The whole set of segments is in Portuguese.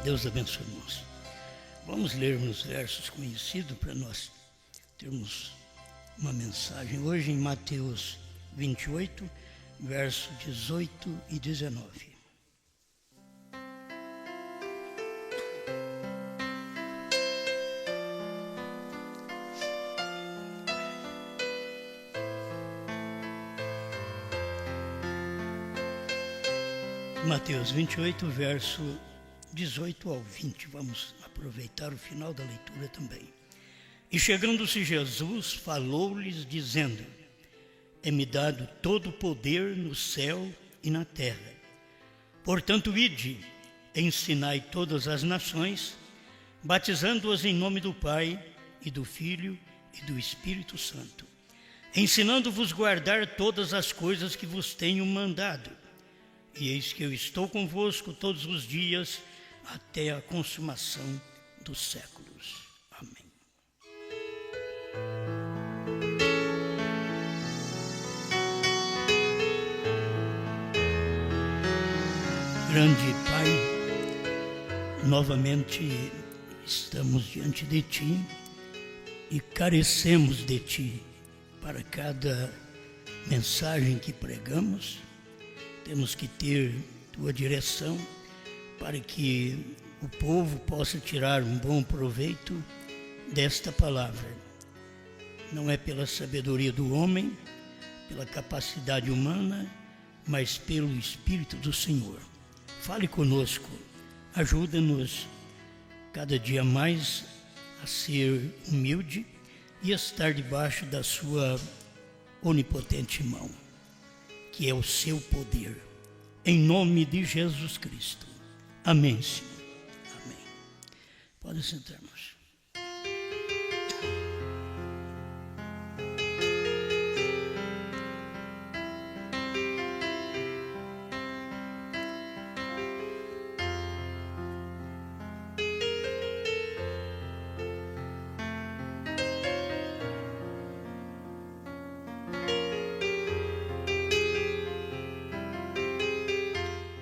Deus abençoe, irmãos. Vamos ler uns versos conhecidos para nós termos uma mensagem. Hoje em Mateus 28, versos 18 e 19. Mateus 28, verso 18 ao 20. Vamos aproveitar o final da leitura também. E chegando-se Jesus, falou-lhes, dizendo: É-me dado todo o poder no céu e na terra. Portanto, ide, ensinai todas as nações, batizando-as em nome do Pai, e do Filho, e do Espírito Santo, ensinando-vos guardar todas as coisas que vos tenho mandado. E eis que eu estou convosco todos os dias, até a consumação dos séculos. Amém. Grande Pai, novamente estamos diante de Ti e carecemos de Ti para cada mensagem que pregamos. Temos que ter Tua direção para que o povo possa tirar um bom proveito desta palavra. Não é pela sabedoria do homem, pela capacidade humana, mas pelo Espírito do Senhor. Fale conosco, ajuda-nos cada dia mais a ser humilde e a estar debaixo da Sua onipotente mão, que é o Seu poder. Em nome de Jesus Cristo. Amém, Senhor. Amém. Podem sentar-nos.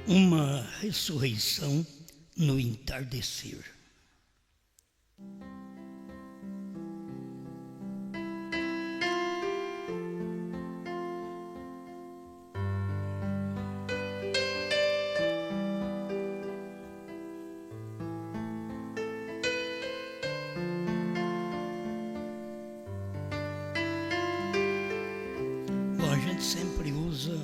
Uma ressurreição no entardecer. Bom, a gente sempre usa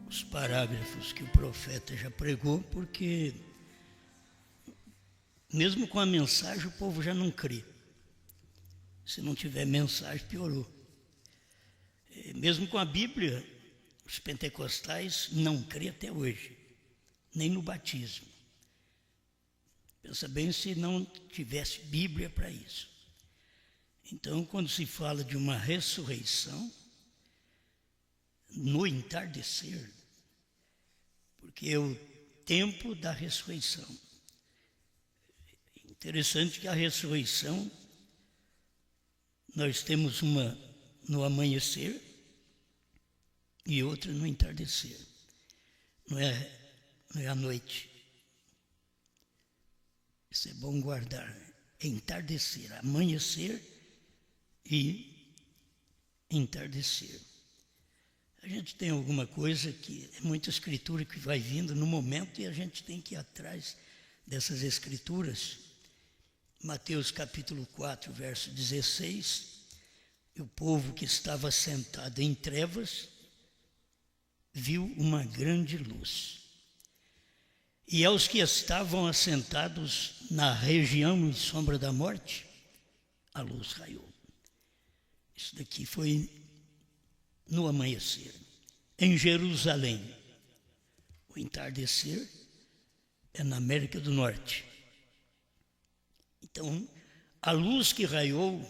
os parágrafos que o profeta já pregou, porque mesmo com a mensagem o povo já não crê. Se não tiver mensagem, piorou. Mesmo com a Bíblia, os pentecostais não crêem até hoje, nem no batismo. Pensa bem se não tivesse Bíblia para isso. Então, quando se fala de uma ressurreição no entardecer, porque é o tempo da ressurreição. Interessante que a ressurreição, nós temos uma no amanhecer e outra no entardecer. Não é à noite. Isso é bom guardar. É entardecer, amanhecer e entardecer. A gente tem alguma coisa que é muita escritura que vai vindo no momento e a gente tem que ir atrás dessas escrituras. Mateus capítulo 4, verso 16, o povo que estava sentado em trevas viu uma grande luz. E aos que estavam assentados na região em sombra da morte, a luz raiou. Isso daqui foi no amanhecer. Em Jerusalém, o entardecer é na América do Norte. Então, a luz que raiou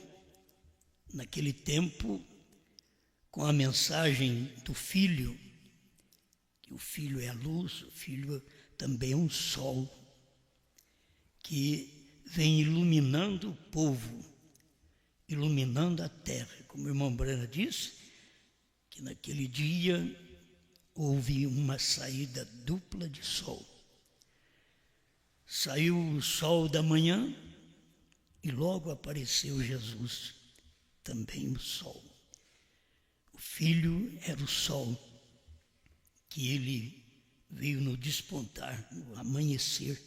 naquele tempo, com a mensagem do Filho, que o Filho é a luz, o Filho também é um sol, que vem iluminando o povo, iluminando a terra. Como o irmão Brana disse, que naquele dia houve uma saída dupla de sol. Saiu o sol da manhã e logo apareceu Jesus, também o sol. O Filho era o sol, que ele veio no despontar, no amanhecer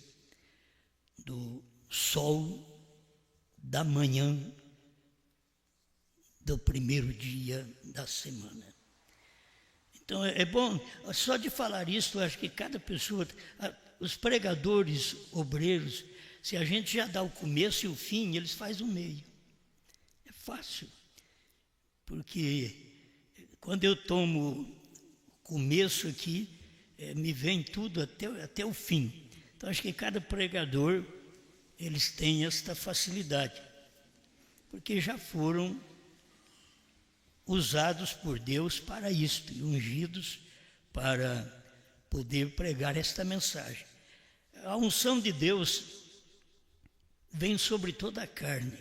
do sol da manhã do primeiro dia da semana. Então é bom, só de falar isso, eu acho que cada pessoa, os pregadores, obreiros, se a gente já dá o começo e o fim, eles fazem o meio. É fácil, porque quando eu tomo o começo aqui, me vem tudo até o fim. Então acho que cada pregador, eles têm esta facilidade, porque já foram usados por Deus para isto, e ungidos para poder pregar esta mensagem. A unção de Deus vem sobre toda a carne,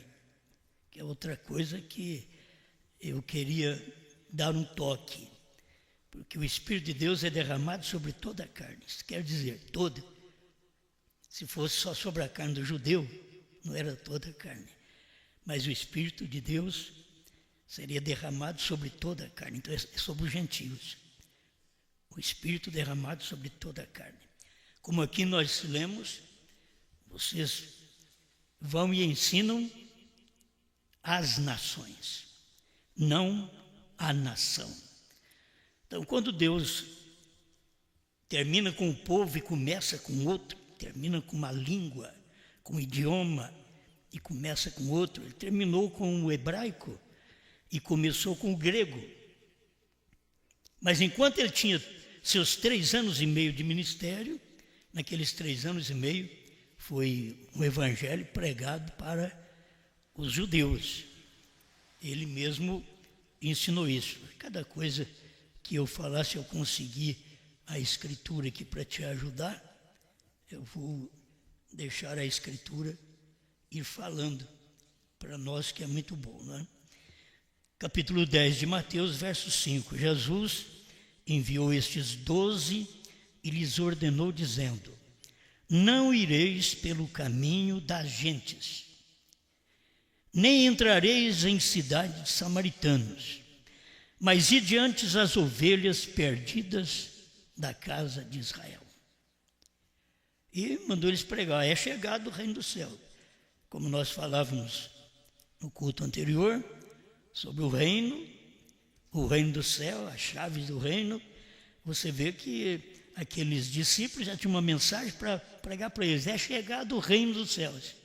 que é outra coisa que eu queria dar um toque, porque o Espírito de Deus é derramado sobre toda a carne, isso quer dizer, toda. Se fosse só sobre a carne do judeu, não era toda a carne, mas o Espírito de Deus seria derramado sobre toda a carne, então é sobre os gentios. O Espírito derramado sobre toda a carne. Como aqui nós lemos, vocês vão e ensinam as nações, não a nação. Então, quando Deus termina com o povo e começa com outro, termina com uma língua, com um idioma e começa com outro, ele terminou com o hebraico e começou com o grego. Mas enquanto ele tinha seus 3 anos e meio de ministério, naqueles 3 anos e meio, foi um evangelho pregado para os judeus. Ele mesmo ensinou isso. Cada coisa que eu falar, se eu conseguir a escritura aqui para te ajudar, eu vou deixar a escritura ir falando para nós, que é muito bom, não é? Capítulo 10 de Mateus, verso 5. Jesus enviou estes 12 e lhes ordenou, dizendo: não ireis pelo caminho das gentes, nem entrareis em cidade de samaritanos, mas ide antes as ovelhas perdidas da casa de Israel. E mandou eles pregar: é chegado o reino do céu. Como nós falávamos no culto anterior, sobre o reino do céu, as chaves do reino, você vê que aqueles discípulos já tinham uma mensagem para pregar para eles: é chegado o reino dos céus.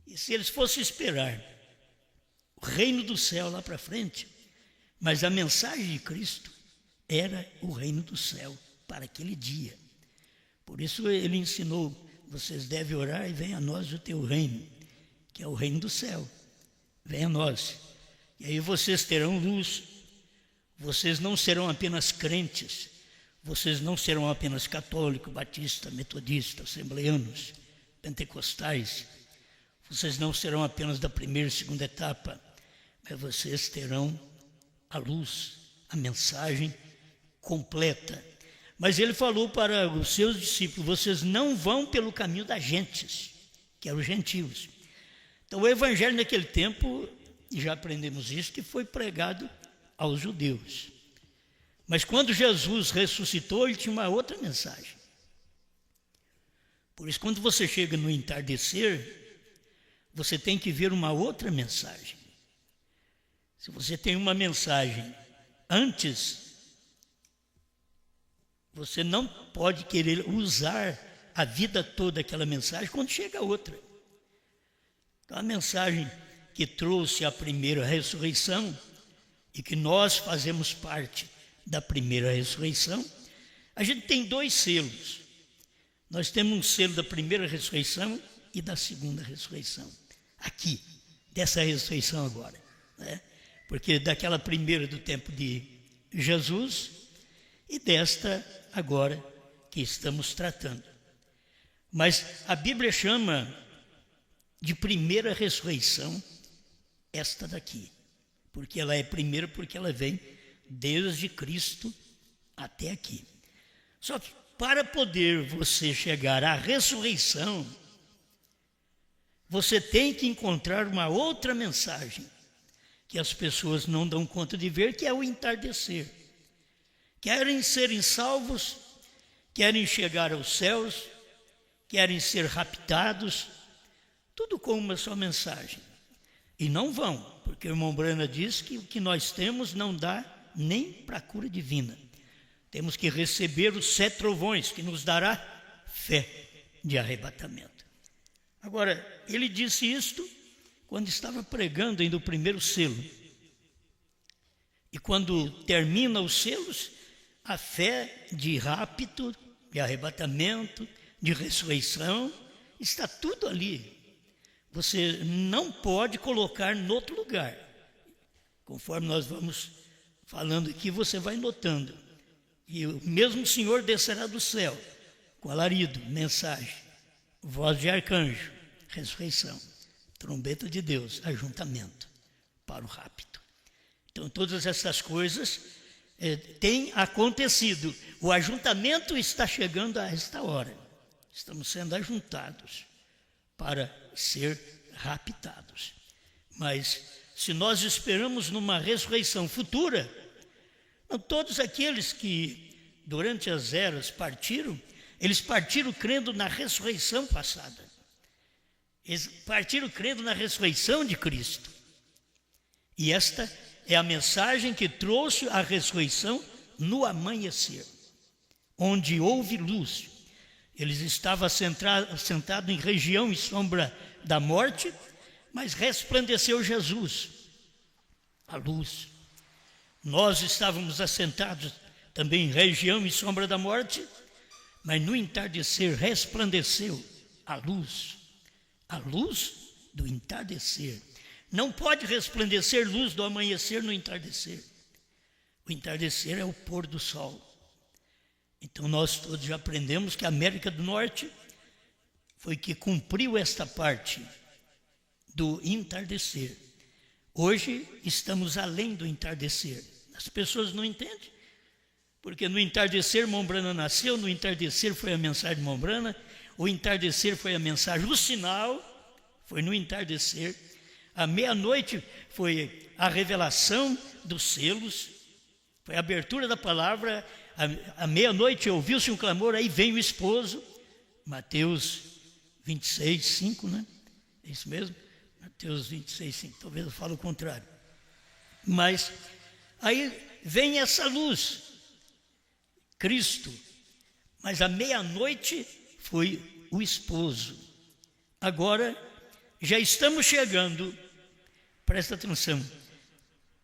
E se eles fossem esperar o reino do céu lá para frente, mas a mensagem de Cristo era o reino do céu para aquele dia. Por isso ele ensinou: vocês devem orar e venha a nós o teu reino, que é o reino do céu. Venha a nós, e aí vocês terão luz. Vocês não serão apenas crentes, vocês não serão apenas católicos, batistas, metodistas, assembleanos, pentecostais. Vocês não serão apenas da primeira e segunda etapa, mas vocês terão a luz, a mensagem completa. Mas ele falou para os seus discípulos: vocês não vão pelo caminho das gentes, que eram os gentios. Então o evangelho naquele tempo, e já aprendemos isso, que foi pregado aos judeus. Mas quando Jesus ressuscitou, ele tinha uma outra mensagem. Por isso, quando você chega no entardecer, você tem que ver uma outra mensagem. Se você tem uma mensagem antes, você não pode querer usar a vida toda aquela mensagem quando chega outra. Então, a mensagem que trouxe a primeira ressurreição, e que nós fazemos parte da primeira ressurreição, a gente tem 2 selos. Nós temos um selo da primeira ressurreição e da segunda ressurreição. Aqui, dessa ressurreição agora, né? Porque daquela primeira do tempo de Jesus e desta agora que estamos tratando. Mas a Bíblia chama de primeira ressurreição esta daqui, porque ela é primeira, porque ela vem desde Cristo até aqui. Só que para poder você chegar à ressurreição, você tem que encontrar uma outra mensagem que as pessoas não dão conta de ver, que é o entardecer. Querem serem salvos, querem chegar aos céus, querem ser raptados, tudo com uma só mensagem. E não vão, porque o irmão Brana diz que o que nós temos não dá nem para a cura divina. Temos que receber os 7 trovões, que nos dará fé de arrebatamento. Agora, ele disse isto quando estava pregando ainda o primeiro selo. E quando termina os selos, a fé de rapto, de arrebatamento, de ressurreição, está tudo ali. Você não pode colocar em outro lugar. Conforme nós vamos falando aqui, você vai notando. E o mesmo Senhor descerá do céu, com alarido, mensagem, voz de arcanjo, ressurreição, trombeta de Deus, ajuntamento para o rapto. Então, todas essas coisas têm acontecido. O ajuntamento está chegando a esta hora. Estamos sendo ajuntados para ser raptados. Mas, se nós esperamos numa ressurreição futura, não, todos aqueles que durante as eras partiram, eles partiram crendo na ressurreição passada. Eles partiram crendo na ressurreição de Cristo. E esta é a mensagem que trouxe a ressurreição no amanhecer, onde houve luz. Eles estavam sentados em região e sombra da morte, mas resplandeceu Jesus, a luz. Nós estávamos assentados também em região e sombra da morte, mas no entardecer resplandeceu a luz do entardecer. Não pode resplandecer luz do amanhecer no entardecer. O entardecer é o pôr do sol. Então nós todos já aprendemos que a América do Norte foi que cumpriu esta parte do entardecer. Hoje estamos além do entardecer. As pessoas não entendem, porque no entardecer Mombrana nasceu, no entardecer foi a mensagem de Mombrana, o entardecer foi a mensagem, o sinal foi no entardecer, a meia-noite foi a revelação dos selos, foi a abertura da palavra, à meia-noite ouviu-se um clamor, aí vem o esposo, Mateus 26, 5, né? É isso mesmo? Mateus 26, 5, talvez eu fale o contrário. Mas aí vem essa luz, Cristo, mas à meia-noite foi o esposo. Agora já estamos chegando, presta atenção,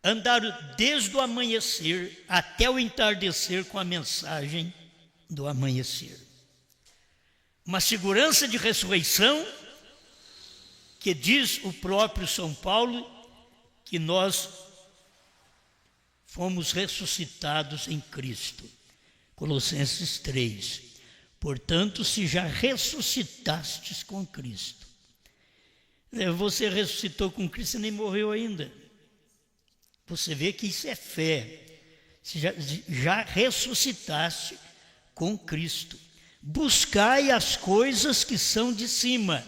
andaram desde o amanhecer até o entardecer com a mensagem do amanhecer. Uma segurança de ressurreição que diz o próprio São Paulo que nós fomos ressuscitados em Cristo. Colossenses 3. Portanto, se já ressuscitastes com Cristo. Você ressuscitou com Cristo e nem morreu ainda. Você vê que isso é fé. Você já ressuscitaste com Cristo. Buscai as coisas que são de cima.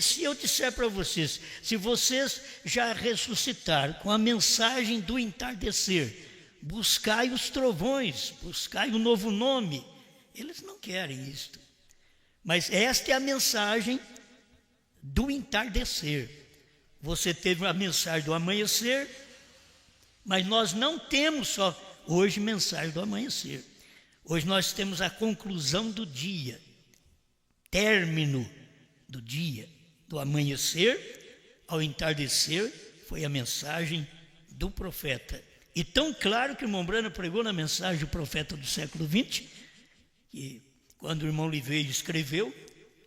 Se eu disser para vocês, se vocês já ressuscitaram com a mensagem do entardecer, buscai os trovões, buscai o novo nome. Eles não querem isto. Mas esta é a mensagem do entardecer. Você teve a mensagem do amanhecer, mas nós não temos só hoje mensagem do amanhecer. Hoje nós temos a conclusão do dia, término do dia, do amanhecer ao entardecer, foi a mensagem do profeta. E tão claro que o irmão Brana pregou na mensagem do profeta do século XX, que quando o irmão Liveiro escreveu,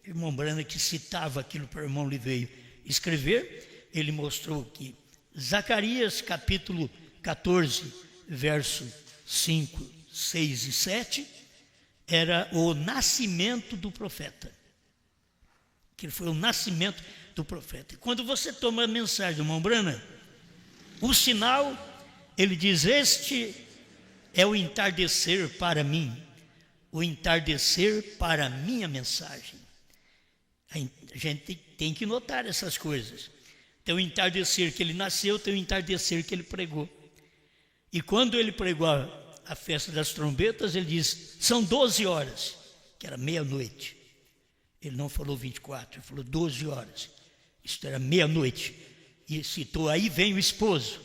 o irmão Brana que citava aquilo para o irmão Liveiro escrever, ele mostrou que Zacarias capítulo 14, verso 5, 6 e 7, era o nascimento do profeta. Que foi o nascimento do profeta. E quando você toma a mensagem do irmão Brana, o sinal, ele diz, este é o entardecer para mim. o entardecer para a minha mensagem. A gente tem que notar essas coisas. Tem o entardecer que ele nasceu, tem o entardecer que ele pregou. E quando ele pregou a festa das trombetas, ele diz, são 12 horas, que era meia-noite. Ele não falou 24, ele falou 12 horas. Isto era meia-noite. E citou, aí vem o esposo.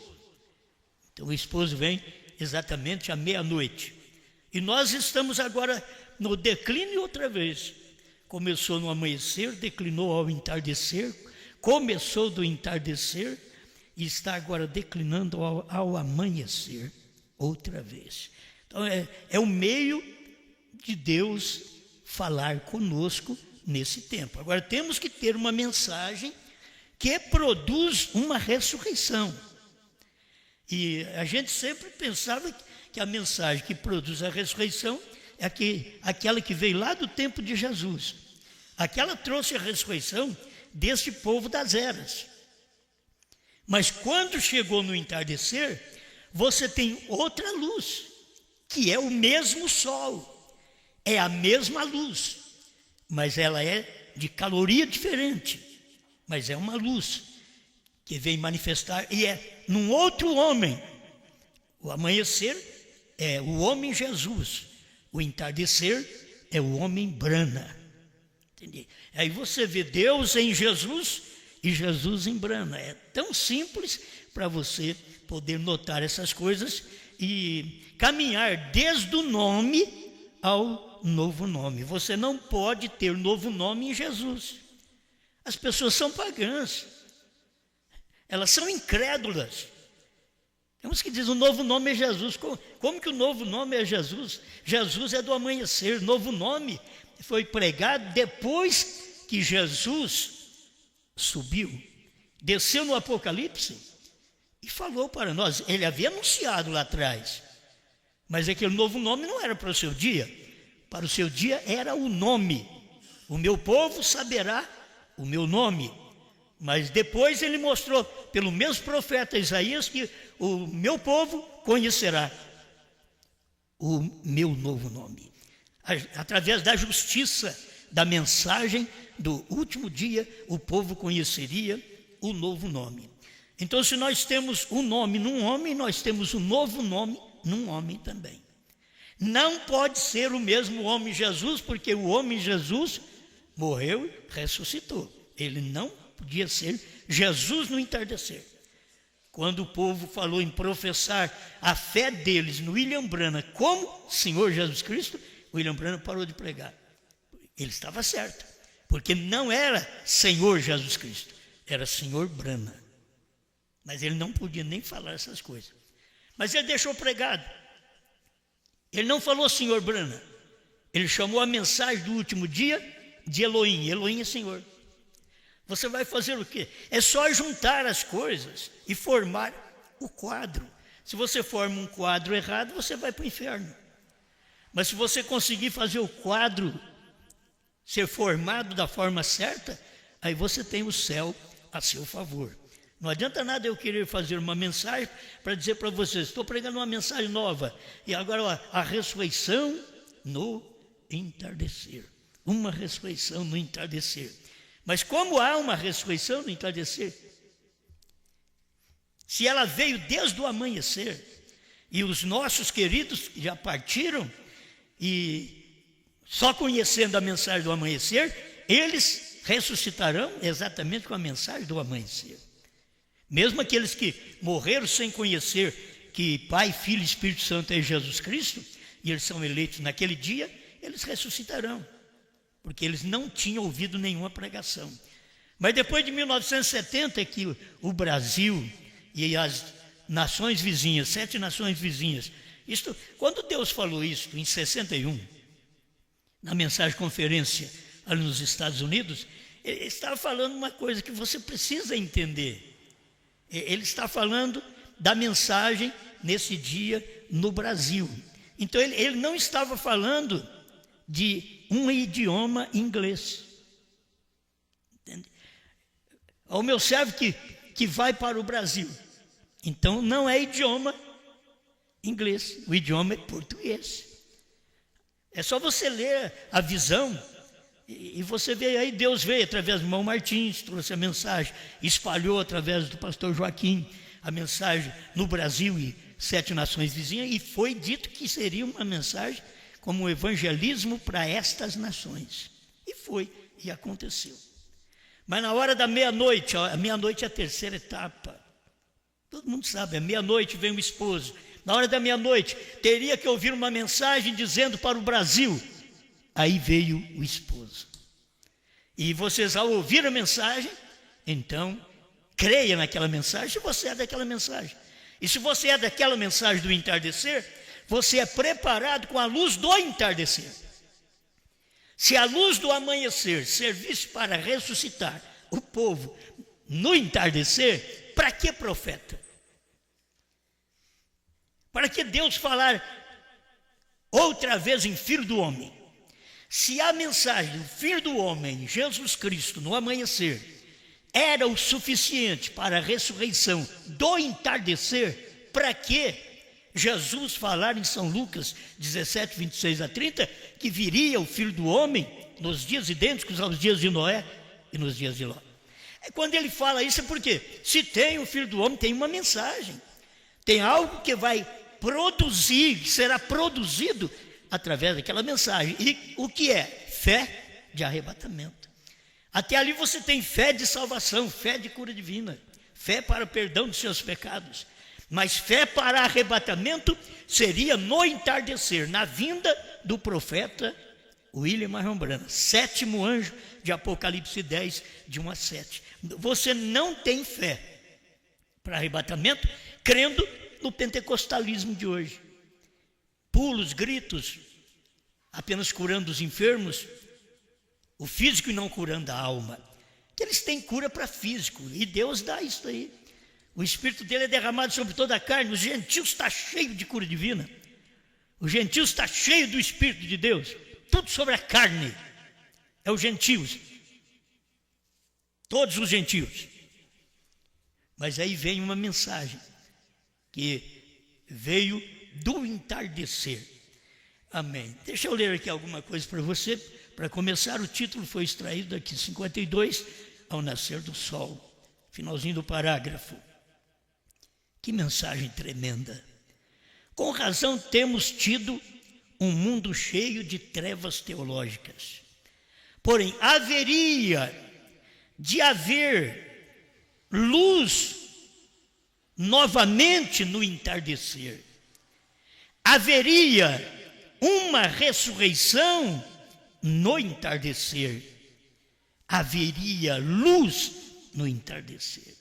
Então o esposo vem exatamente à meia-noite. E nós estamos agora no declínio outra vez. Começou no amanhecer, declinou ao entardecer, começou do entardecer e está agora declinando ao amanhecer outra vez. Então é o meio de Deus falar conosco nesse tempo. Agora temos que ter uma mensagem que produz uma ressurreição. E a gente sempre pensava que a mensagem que produz a ressurreição é aquela que veio lá do tempo de Jesus. Aquela trouxe a ressurreição deste povo das eras. Mas quando chegou no entardecer, você tem outra luz, que é o mesmo sol, é a mesma luz, mas ela é de caloria diferente, mas é uma luz que vem manifestar e é num outro homem. O amanhecer é o homem Jesus, o entardecer é o homem Brana. Entendi? Aí você vê Deus em Jesus e Jesus em Brana. É tão simples para você poder notar essas coisas e caminhar desde o nome ao novo nome. Você não pode ter novo nome em Jesus. As pessoas são pagãs, elas são incrédulas. Tem uns que dizem o novo nome é Jesus. Como que o novo nome é Jesus? Jesus é do amanhecer. Novo nome foi pregado depois que Jesus subiu, desceu no Apocalipse e falou para nós. Ele havia anunciado lá atrás, mas aquele novo nome não era para o seu dia. Para o seu dia era o nome. O meu povo saberá o meu nome. Mas depois ele mostrou, pelo mesmo profeta Isaías, que o meu povo conhecerá o meu novo nome. Através da justiça, da mensagem do último dia, o povo conheceria o novo nome. Então, se nós temos um nome num homem, nós temos um novo nome num homem também. Não pode ser o mesmo homem Jesus, porque o homem Jesus morreu e ressuscitou. Ele não podia ser Jesus no entardecer. Quando o povo falou em professar a fé deles no William Branham como Senhor Jesus Cristo, William Branham parou de pregar. Ele estava certo, porque não era Senhor Jesus Cristo, era Senhor Branham. Mas ele não podia nem falar essas coisas. Mas ele deixou pregado. Ele não falou Senhor Branham. Ele chamou a mensagem do último dia de Elohim. Elohim é Senhor. Você vai fazer o quê? É só juntar as coisas e formar o quadro. Se você forma um quadro errado, você vai para o inferno. Mas se você conseguir fazer o quadro ser formado da forma certa, aí você tem o céu a seu favor. Não adianta nada eu querer fazer uma mensagem para dizer para vocês, estou pregando uma mensagem nova, e agora a ressurreição no entardecer. Uma ressurreição no entardecer. Mas como há uma ressurreição no entardecer? Se ela veio desde o amanhecer, e os nossos queridos já partiram, e só conhecendo a mensagem do amanhecer, eles ressuscitarão exatamente com a mensagem do amanhecer. Mesmo aqueles que morreram sem conhecer que Pai, Filho e Espírito Santo é Jesus Cristo, e eles são eleitos naquele dia, eles ressuscitarão, porque eles não tinham ouvido nenhuma pregação. Mas depois de 1970 é que o Brasil e as nações vizinhas, 7 nações vizinhas, quando Deus falou isso em 61, na mensagem conferência ali nos Estados Unidos, ele estava falando uma coisa que você precisa entender. Ele está falando da mensagem nesse dia no Brasil. Então ele não estava falando de um idioma inglês. Entende? O meu servo que vai para o Brasil. Então não é idioma inglês, o idioma é português. É só você ler a visão e você vê aí, Deus veio através do irmão Martins, trouxe a mensagem, espalhou através do pastor Joaquim a mensagem no Brasil e 7 nações vizinhas, e foi dito que seria uma mensagem como um evangelismo para estas nações. E foi, e aconteceu. Mas na hora da meia-noite, a meia-noite é a terceira etapa. Todo mundo sabe, à meia-noite vem o esposo. Na hora da meia-noite, teria que ouvir uma mensagem dizendo para o Brasil. Aí veio o esposo. E vocês, ao ouvir a mensagem, então, creia naquela mensagem, se você é daquela mensagem. E se você é daquela mensagem do entardecer, você é preparado com a luz do entardecer. Se a luz do amanhecer servisse para ressuscitar o povo no entardecer, para que profeta? Para que Deus falar outra vez em Filho do Homem? Se a mensagem do Filho do Homem, Jesus Cristo, no amanhecer, era o suficiente para a ressurreição do entardecer, para que Jesus falar em São Lucas 17, 26 a 30, que viria o Filho do Homem nos dias idênticos aos dias de Noé e nos dias de Ló? Quando ele fala isso é porque, se tem o Filho do Homem, tem uma mensagem, tem algo que vai produzir, que será produzido através daquela mensagem. E o que é? Fé de arrebatamento. Até ali você tem fé de salvação, fé de cura divina, fé para o perdão dos seus pecados. Mas fé para arrebatamento seria no entardecer, na vinda do profeta William Marion Branham, 7º anjo de Apocalipse 10, de 1 a 7. Você não tem fé para arrebatamento crendo no pentecostalismo de hoje. Pulos, gritos, apenas curando os enfermos, o físico e não curando a alma. Que eles têm cura para físico, e Deus dá isso aí. O Espírito dele é derramado sobre toda a carne. Os gentios está cheio de cura divina. Os gentios está cheio do Espírito de Deus. Tudo sobre a carne. É os gentios. Todos os gentios. Mas aí vem uma mensagem que veio do entardecer. Amém. Deixa eu ler aqui alguma coisa para você. Para começar, o título foi extraído daqui, 52, ao nascer do sol. Finalzinho do parágrafo. Que mensagem tremenda. Com razão temos tido um mundo cheio de trevas teológicas. Porém, haveria de haver luz novamente no entardecer. Haveria uma ressurreição no entardecer. Haveria luz no entardecer.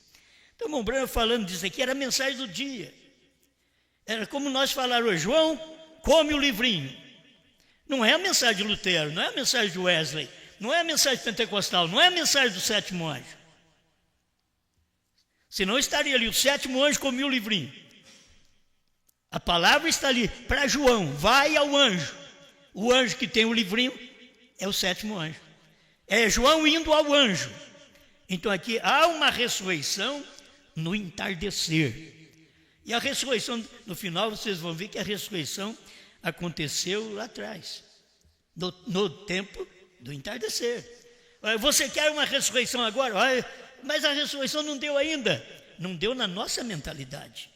Então, o irmão Branham falando disso aqui, era a mensagem do dia. Era como nós falarmos hoje, João, come o livrinho. Não é a mensagem de Lutero, não é a mensagem de Wesley, não é a mensagem pentecostal, não é a mensagem do 7º anjo. Senão estaria ali, o 7º anjo comia o livrinho. A palavra está ali para João, vai ao anjo. O anjo que tem o livrinho é o 7º anjo. É João indo ao anjo. Então aqui há uma ressurreição no entardecer. E a ressurreição, no final vocês vão ver que a ressurreição aconteceu lá atrás, no tempo do entardecer. Você quer uma ressurreição agora? Mas a ressurreição não deu ainda. Não deu na nossa mentalidade.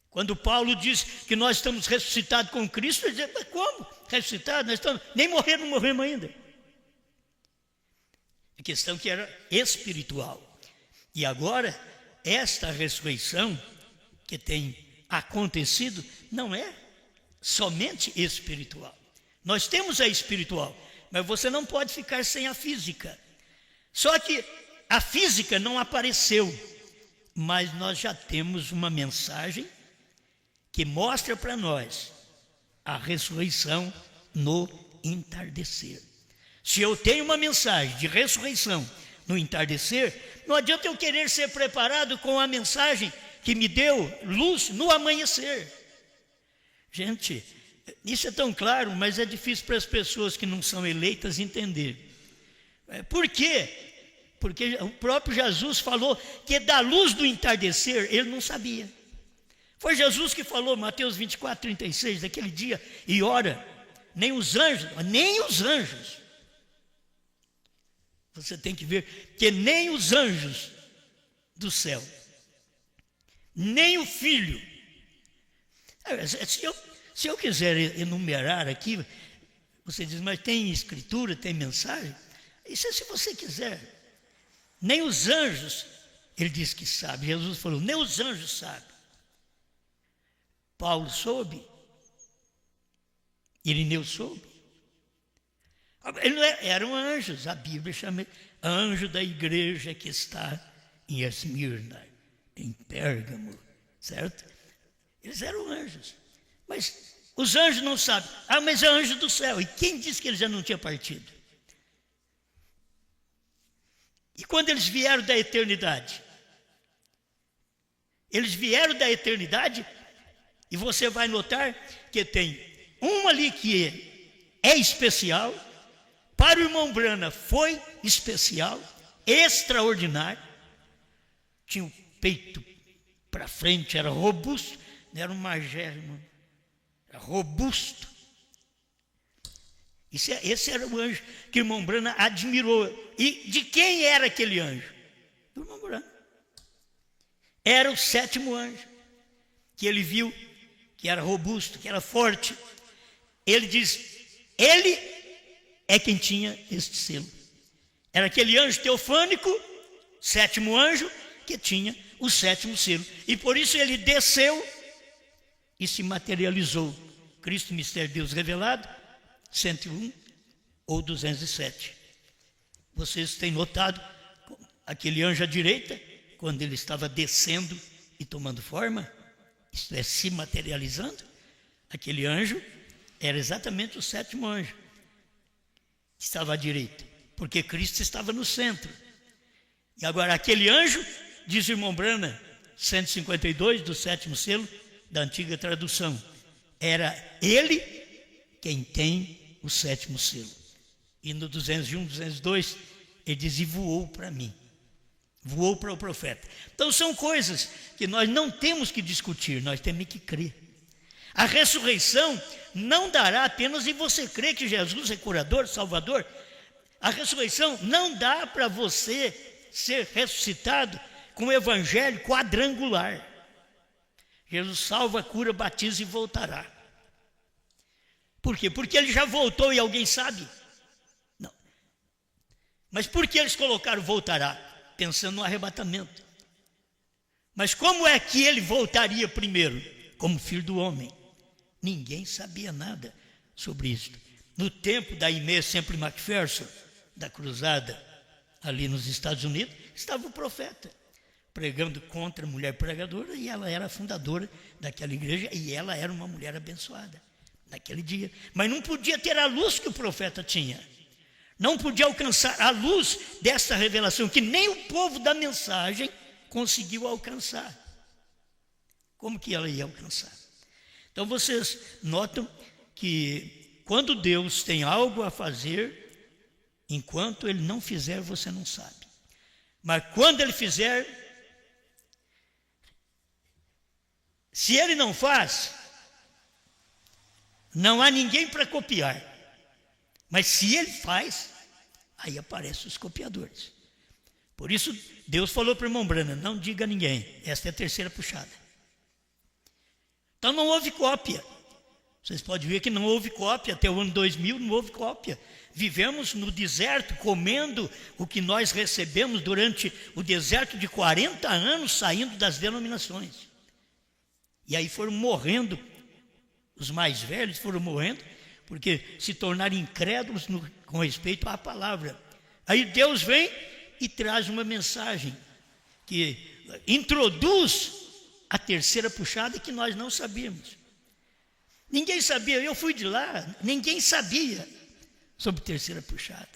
Quando Paulo diz que nós estamos ressuscitados com Cristo, ele diz, mas como? Ressuscitados? Nós estamos, nem não morremos ainda. A questão que era espiritual. E agora, esta ressurreição que tem acontecido não é somente espiritual. Nós temos a espiritual, mas você não pode ficar sem a física. Só que a física não apareceu, mas nós já temos uma mensagem que mostra para nós a ressurreição no entardecer. Se eu tenho uma mensagem de ressurreição no entardecer, não adianta eu querer ser preparado com a mensagem que me deu luz no amanhecer. Gente, isso é tão claro, mas é difícil para as pessoas que não são eleitas entender. Por quê? Porque o próprio Jesus falou que da luz do entardecer ele não sabia. Foi Jesus que falou, Mateus 24, 36, daquele dia e hora, nem os anjos. Você tem que ver que nem os anjos do céu, nem o Filho. Se eu quiser enumerar aqui, você diz, mas tem escritura, tem mensagem? Isso é se você quiser. Nem os anjos, ele diz que sabe. Jesus falou, nem os anjos sabem. Paulo soube. Irineu soube. Ele não eram anjos, a Bíblia chama anjo da igreja que está em Esmirna, em Pérgamo, certo? Eles eram anjos, mas os anjos não sabem. Mas é anjo do céu, e quem disse que ele já não tinha partido? E quando eles vieram da eternidade? Eles vieram da eternidade, e você vai notar que tem um ali que é especial. Para o irmão Brana foi especial, extraordinário. Tinha o peito para frente, era robusto, não era um magérrimo, era robusto. Esse era o anjo que o irmão Brana admirou. E de quem era aquele anjo? Do irmão Brana. Era o 7º anjo, que ele viu, que era robusto, que era forte. Ele diz, ele é quem tinha este selo. Era aquele anjo teofânico, 7º anjo, que tinha o 7º selo. E por isso ele desceu e se materializou. Cristo, mistério de Deus revelado, 101 ou 207. Vocês têm notado aquele anjo à direita, quando ele estava descendo e tomando forma, isto é, se materializando, aquele anjo era exatamente o 7º anjo. Estava à direita, porque Cristo estava no centro. E agora aquele anjo, diz o irmão Brana, 152 do 7º selo, da antiga tradução, era ele quem tem o 7º selo. E no 201, 202, ele diz, e voou para mim, voou para o profeta. Então são coisas que nós não temos que discutir, nós temos que crer. A ressurreição não dará apenas em você crer que Jesus é curador, salvador. A ressurreição não dá para você ser ressuscitado com o evangelho quadrangular. Jesus salva, cura, batiza e voltará. Por quê? Porque ele já voltou e alguém sabe? Não. Mas por que eles colocaram voltará? Pensando no arrebatamento. Mas como é que ele voltaria primeiro? Como filho do homem. Ninguém sabia nada sobre isso. No tempo da Aimee Semple McPherson, da cruzada ali nos Estados Unidos, estava o profeta pregando contra a mulher pregadora, e ela era a fundadora daquela igreja, e ela era uma mulher abençoada naquele dia. Mas não podia ter a luz que o profeta tinha. Não podia alcançar a luz dessa revelação, que nem o povo da mensagem conseguiu alcançar. Como que ela ia alcançar? Então vocês notam que quando Deus tem algo a fazer, enquanto Ele não fizer, você não sabe. Mas quando Ele fizer, se Ele não faz, não há ninguém para copiar. Mas se Ele faz, aí aparecem os copiadores. Por isso, Deus falou para o irmão Brana, não diga a ninguém, esta é a terceira puxada. Então não houve cópia. Vocês podem ver que não houve cópia, até o ano 2000 não houve cópia. Vivemos no deserto, comendo o que nós recebemos durante o deserto de 40 anos, saindo das denominações. E aí foram morrendo, os mais velhos foram morrendo, porque se tornaram incrédulos com respeito à palavra. Aí Deus vem e traz uma mensagem que introduz a terceira puxada que nós não sabíamos. Ninguém sabia, eu fui de lá, ninguém sabia sobre terceira puxada.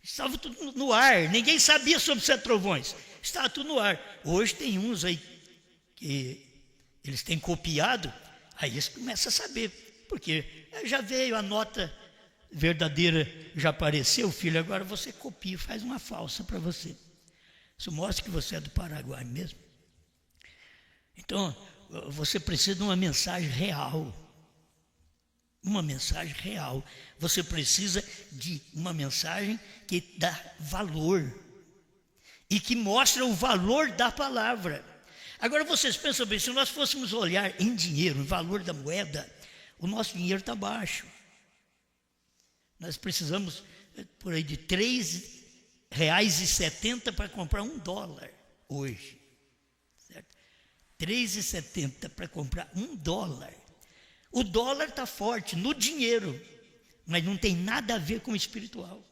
Estava tudo no ar, ninguém sabia sobre 7 trovões, estava tudo no ar. Hoje tem uns aí que eles têm copiado, aí eles começam a saber, porque já veio a nota verdadeira, já apareceu, filho, agora você copia, faz uma falsa para você. Isso mostra que você é do Paraguai mesmo. Então, você precisa de uma mensagem real. uma mensagem real. Você precisa de uma mensagem que dá valor e que mostra o valor da palavra. Agora vocês pensam bem, se nós fôssemos olhar em dinheiro, em valor da moeda, o nosso dinheiro está baixo. Nós precisamos por aí de R$3,70 para comprar $1 hoje. Certo? R$3,70 para comprar $1. O dólar está forte no dinheiro, mas não tem nada a ver com o espiritual.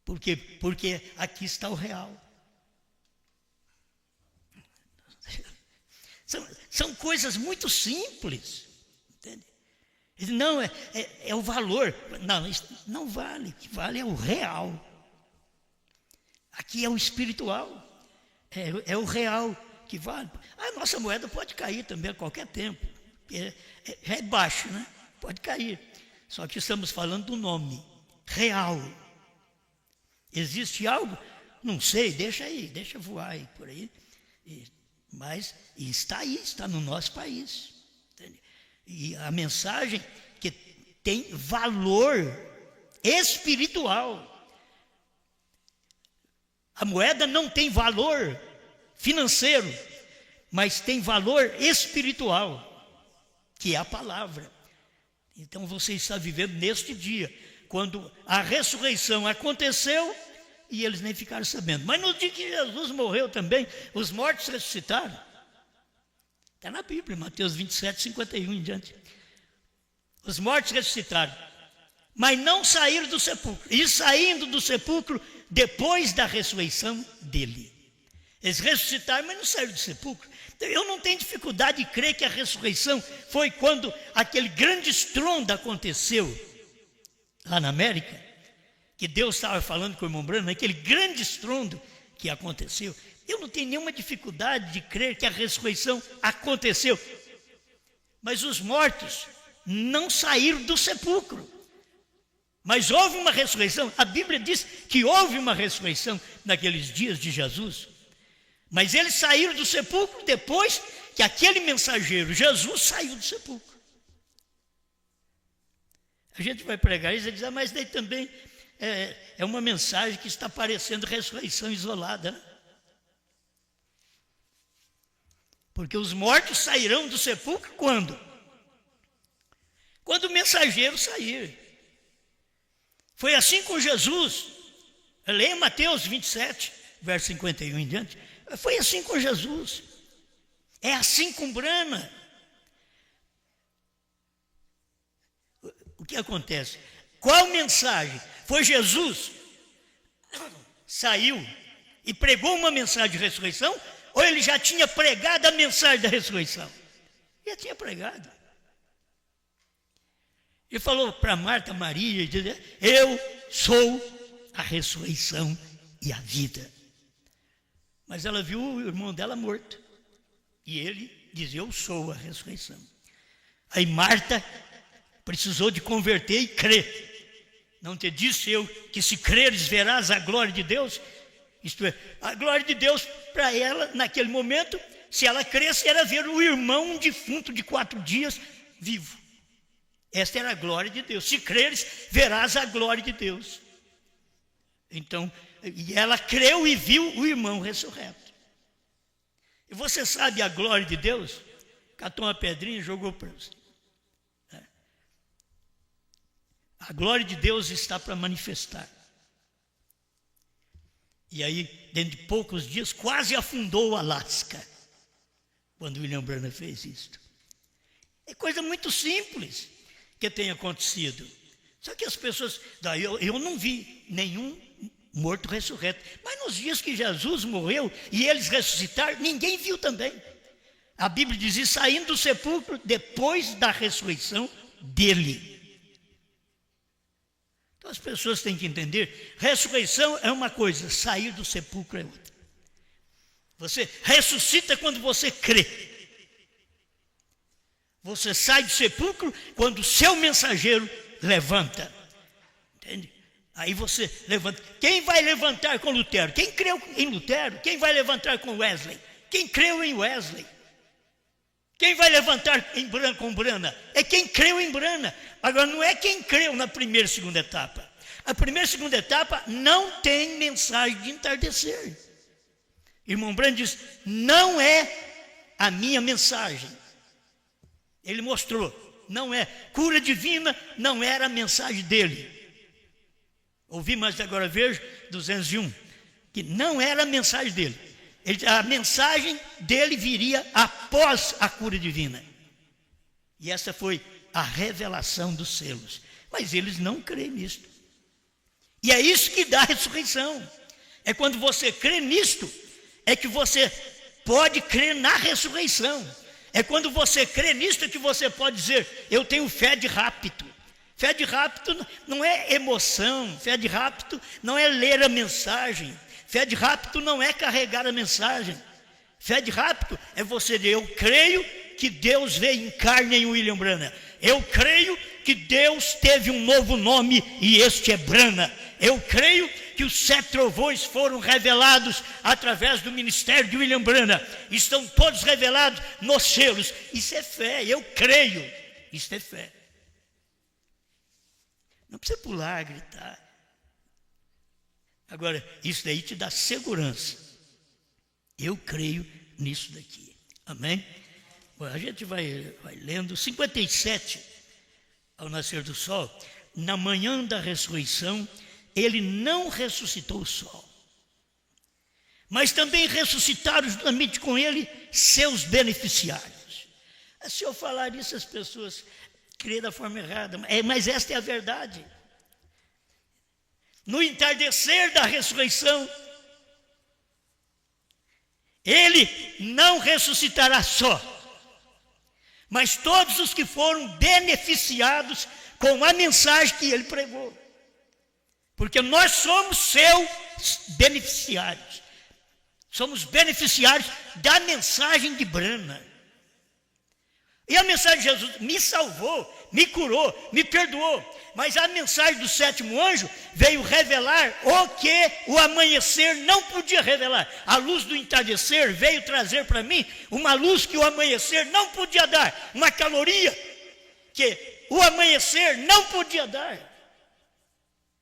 Por quê? Porque aqui está o real. São coisas muito simples. Entende? Não, é o valor. Não, isso não vale. O que vale é o real. Aqui é o espiritual. É o real que vale. A nossa moeda pode cair também a qualquer tempo. É baixo, né? Pode cair. Só que estamos falando do nome. Real. Existe algo? Não sei, deixa aí, deixa voar aí por aí. Mas está aí, está no nosso país. Entende? E a mensagem que tem valor espiritual. A moeda não tem valor financeiro, mas tem valor espiritual, que é a palavra. Então você está vivendo neste dia, quando a ressurreição aconteceu e eles nem ficaram sabendo. Mas no dia que Jesus morreu também, os mortos ressuscitaram. Está na Bíblia, Mateus 27, 51 em diante. Os mortos ressuscitaram, mas não saíram do sepulcro. E saindo do sepulcro, depois da ressurreição dele. Eles ressuscitaram, mas não saíram do sepulcro. Então, eu não tenho dificuldade de crer que a ressurreição foi quando aquele grande estrondo aconteceu lá na América, que Deus estava falando com o irmão Branham, aquele grande estrondo que aconteceu. Eu não tenho nenhuma dificuldade de crer que a ressurreição aconteceu. Mas os mortos não saíram do sepulcro. Mas houve uma ressurreição. A Bíblia diz que houve uma ressurreição naqueles dias de Jesus. Mas eles saíram do sepulcro depois que aquele mensageiro, Jesus, saiu do sepulcro. A gente vai pregar isso e dizer, mas daí também é uma mensagem que está parecendo ressurreição isolada, né? Porque os mortos sairão do sepulcro quando? Quando o mensageiro sair. Foi assim com Jesus. Leia Mateus 27, verso 51 em diante. Foi assim com Jesus. É assim com Branham. O que acontece? Qual mensagem? Foi Jesus, saiu e pregou uma mensagem de ressurreição, ou ele já tinha pregado a mensagem da ressurreição? Já tinha pregado. Ele falou para Marta, Maria, eu sou a ressurreição e a vida. Mas ela viu o irmão dela morto. E ele diz, eu sou a ressurreição. Aí Marta precisou de converter e crer. Não te disse eu que se creres verás a glória de Deus? Isto é, a glória de Deus para ela, naquele momento, se ela cresce, era ver o irmão defunto de 4 dias vivo. Esta era a glória de Deus. Se creres, verás a glória de Deus. Então, e ela creu e viu o irmão ressurreto. E você sabe a glória de Deus? Catou uma pedrinha e jogou para você. A glória de Deus está para manifestar. E aí, dentro de poucos dias, quase afundou o Alasca, quando William Branham fez isso. É coisa muito simples que tem acontecido. Só que as pessoas, eu não vi nenhum morto ressurreto. Mas nos dias que Jesus morreu e eles ressuscitaram, ninguém viu também. A Bíblia diz isso, saindo do sepulcro depois da ressurreição dele. Então as pessoas têm que entender, ressurreição é uma coisa, sair do sepulcro é outra. Você ressuscita quando você crê. Você sai do sepulcro quando o seu mensageiro levanta. Entende? Aí você levanta. Quem vai levantar com Lutero? Quem creu em Lutero? Quem vai levantar com Wesley? Quem creu em Wesley? Quem vai levantar em branco com brana? É quem creu em brana. Agora, não é quem creu na primeira e segunda etapa. A primeira e segunda etapa não tem mensagem de entardecer. Irmão Branham diz, não é a minha mensagem. Ele mostrou, não é. Cura divina não era a mensagem dele. Ouvi, mas agora vejo, 201, que não era a mensagem dele. A mensagem dele viria após a cura divina. E essa foi a revelação dos selos. Mas eles não creem nisto. E é isso que dá a ressurreição. É quando você crê nisto, é que você pode crer na ressurreição. É quando você crê nisto que você pode dizer, eu tenho fé de rapto. Fé de rapto não é emoção, fé de rapto não é ler a mensagem. Fé de rapto não é carregar a mensagem. Fé de rapto é você dizer, eu creio que Deus veio em carne em William Branham. Eu creio que Deus teve um novo nome e este é Branham. Eu creio que os 7 trovões foram revelados através do ministério de William Branham. Estão todos revelados nos selos. Isso é fé, eu creio. Isso é fé. Não precisa pular, gritar. Agora, isso daí te dá segurança. Eu creio nisso daqui. Amém? Bom, a gente vai lendo. 57, ao nascer do sol, na manhã da ressurreição, ele não ressuscitou o sol. Mas também ressuscitaram juntamente com ele seus beneficiários. Se eu falar isso, as pessoas creem da forma errada. Mas esta é a verdade. No entardecer da ressurreição, ele não ressuscitará só, mas todos os que foram beneficiados com a mensagem que ele pregou. Porque nós somos seus beneficiários. Somos beneficiários da mensagem de Branham. E a mensagem de Jesus me salvou, me curou, me perdoou. Mas a mensagem do 7º anjo veio revelar o que o amanhecer não podia revelar. A luz do entardecer veio trazer para mim uma luz que o amanhecer não podia dar. Uma caloria que o amanhecer não podia dar.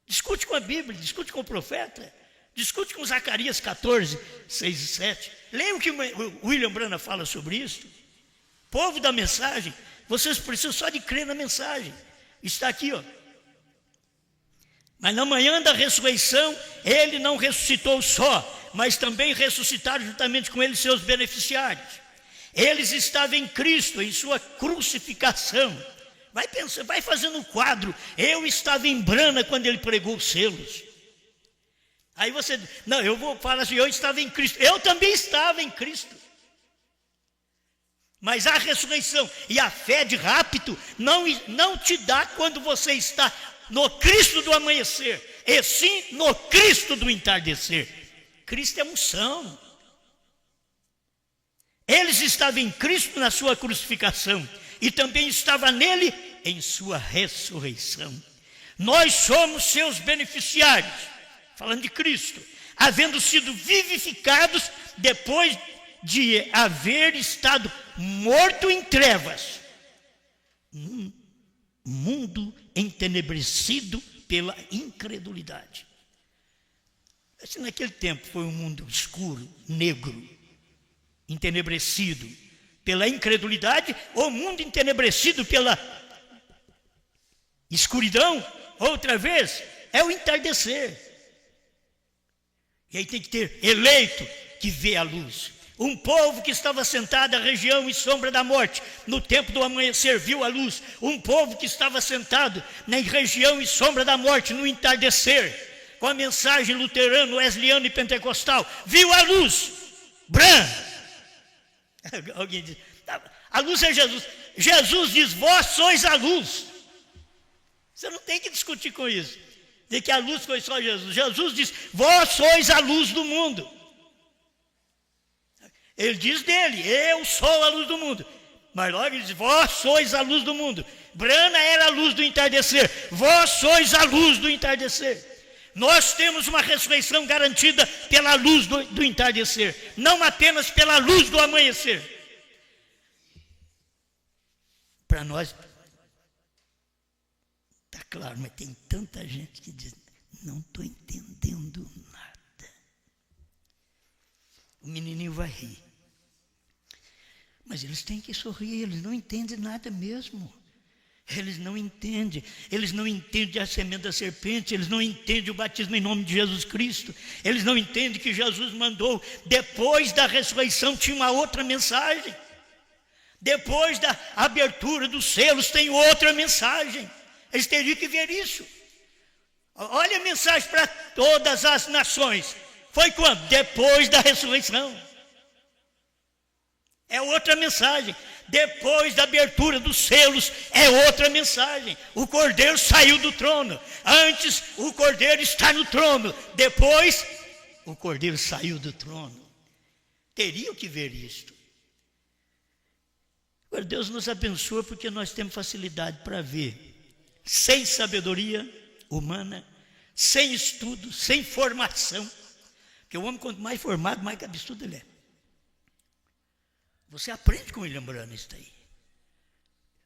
Discute com a Bíblia, discute com o profeta, discute com Zacarias 14, 6 e 7. Leia o que o William Branham fala sobre isso. Povo da mensagem, vocês precisam só de crer na mensagem. Está aqui, ó. Mas na manhã da ressurreição, ele não ressuscitou só, mas também ressuscitaram juntamente com ele seus beneficiários. Eles estavam em Cristo, em sua crucificação. Vai pensando, vai fazendo um quadro. Eu estava em Branham quando ele pregou os selos. Aí você, não, eu vou falar assim, eu estava em Cristo. Eu também estava em Cristo. Mas a ressurreição e a fé de rapto não te dá quando você está no Cristo do amanhecer, e sim no Cristo do entardecer. Cristo é unção. Eles estavam em Cristo na sua crucificação e também estava nele em sua ressurreição. Nós somos seus beneficiários, falando de Cristo, havendo sido vivificados depois de haver estado morto em trevas, mundo entenebrecido pela incredulidade. Esse naquele tempo foi um mundo escuro, negro, entenebrecido pela incredulidade, ou mundo entenebrecido pela escuridão. Outra vez é o entardecer. E aí tem que ter eleito que vê a luz. Um povo que estava sentado na região e sombra da morte, no tempo do amanhecer viu a luz. Um povo que estava sentado na região e sombra da morte, no entardecer, com a mensagem luterana, wesleyana e pentecostal, viu a luz. Branham. Alguém diz, a luz é Jesus. Jesus diz, vós sois a luz. Você não tem que discutir com isso, de que a luz foi só Jesus. Jesus diz, vós sois a luz do mundo. Ele diz dele, eu sou a luz do mundo. Mas logo ele diz, vós sois a luz do mundo. Branham era a luz do entardecer. Vós sois a luz do entardecer. Nós temos uma ressurreição garantida pela luz do entardecer, não apenas pela luz do amanhecer. Para nós, está claro, mas tem tanta gente que diz, não estou entendendo nada. O menininho vai rir. Mas eles têm que sorrir, eles não entendem nada mesmo. Eles não entendem a semente da serpente, eles não entendem o batismo em nome de Jesus Cristo, eles não entendem que Jesus mandou, depois da ressurreição tinha uma outra mensagem, depois da abertura dos selos tem outra mensagem, eles teriam que ver isso. Olha a mensagem para todas as nações, foi quando? Depois da ressurreição. É outra mensagem. Depois da abertura dos selos, é outra mensagem. O Cordeiro saiu do trono. Antes, o Cordeiro está no trono. Depois, o Cordeiro saiu do trono. Teriam que ver isto. Agora, Deus nos abençoa porque nós temos facilidade para ver. Sem sabedoria humana, sem estudo, sem formação. Porque o homem, quanto mais formado, mais absurdo ele é. Você aprende com ele lembrando isso daí.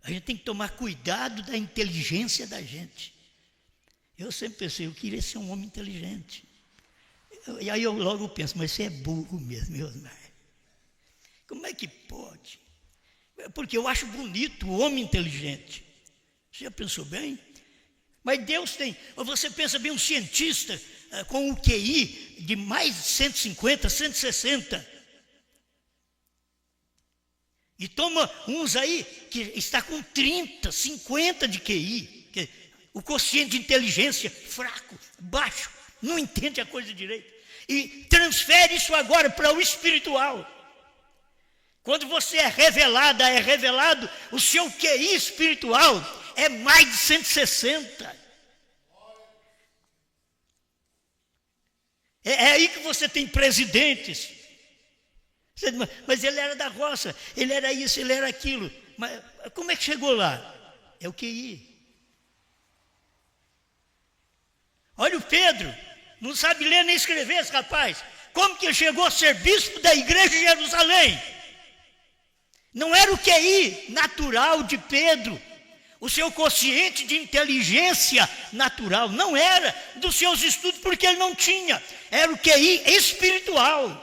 A gente tem que tomar cuidado da inteligência da gente. Eu sempre pensei, eu queria ser um homem inteligente. E aí eu logo penso, mas você é burro mesmo, meu irmão. Como é que pode? Porque eu acho bonito o homem inteligente. Você já pensou bem? Mas Deus tem, você pensa bem, um cientista com o QI de mais de 150, 160. E toma uns aí que está com 30, 50 de QI, o quociente de inteligência fraco, baixo, não entende a coisa direito. E transfere isso agora para o espiritual. Quando você é revelado, o seu QI espiritual é mais de 160. É aí que você tem presidentes. Mas ele era da roça, ele era isso, ele era aquilo. Mas como é que chegou lá? É o QI. Olha o Pedro, não sabe ler nem escrever esse rapaz. Como que ele chegou a ser bispo da igreja de Jerusalém? Não era o QI natural de Pedro, o seu quociente de inteligência natural, não era dos seus estudos, porque ele não tinha, era o QI espiritual.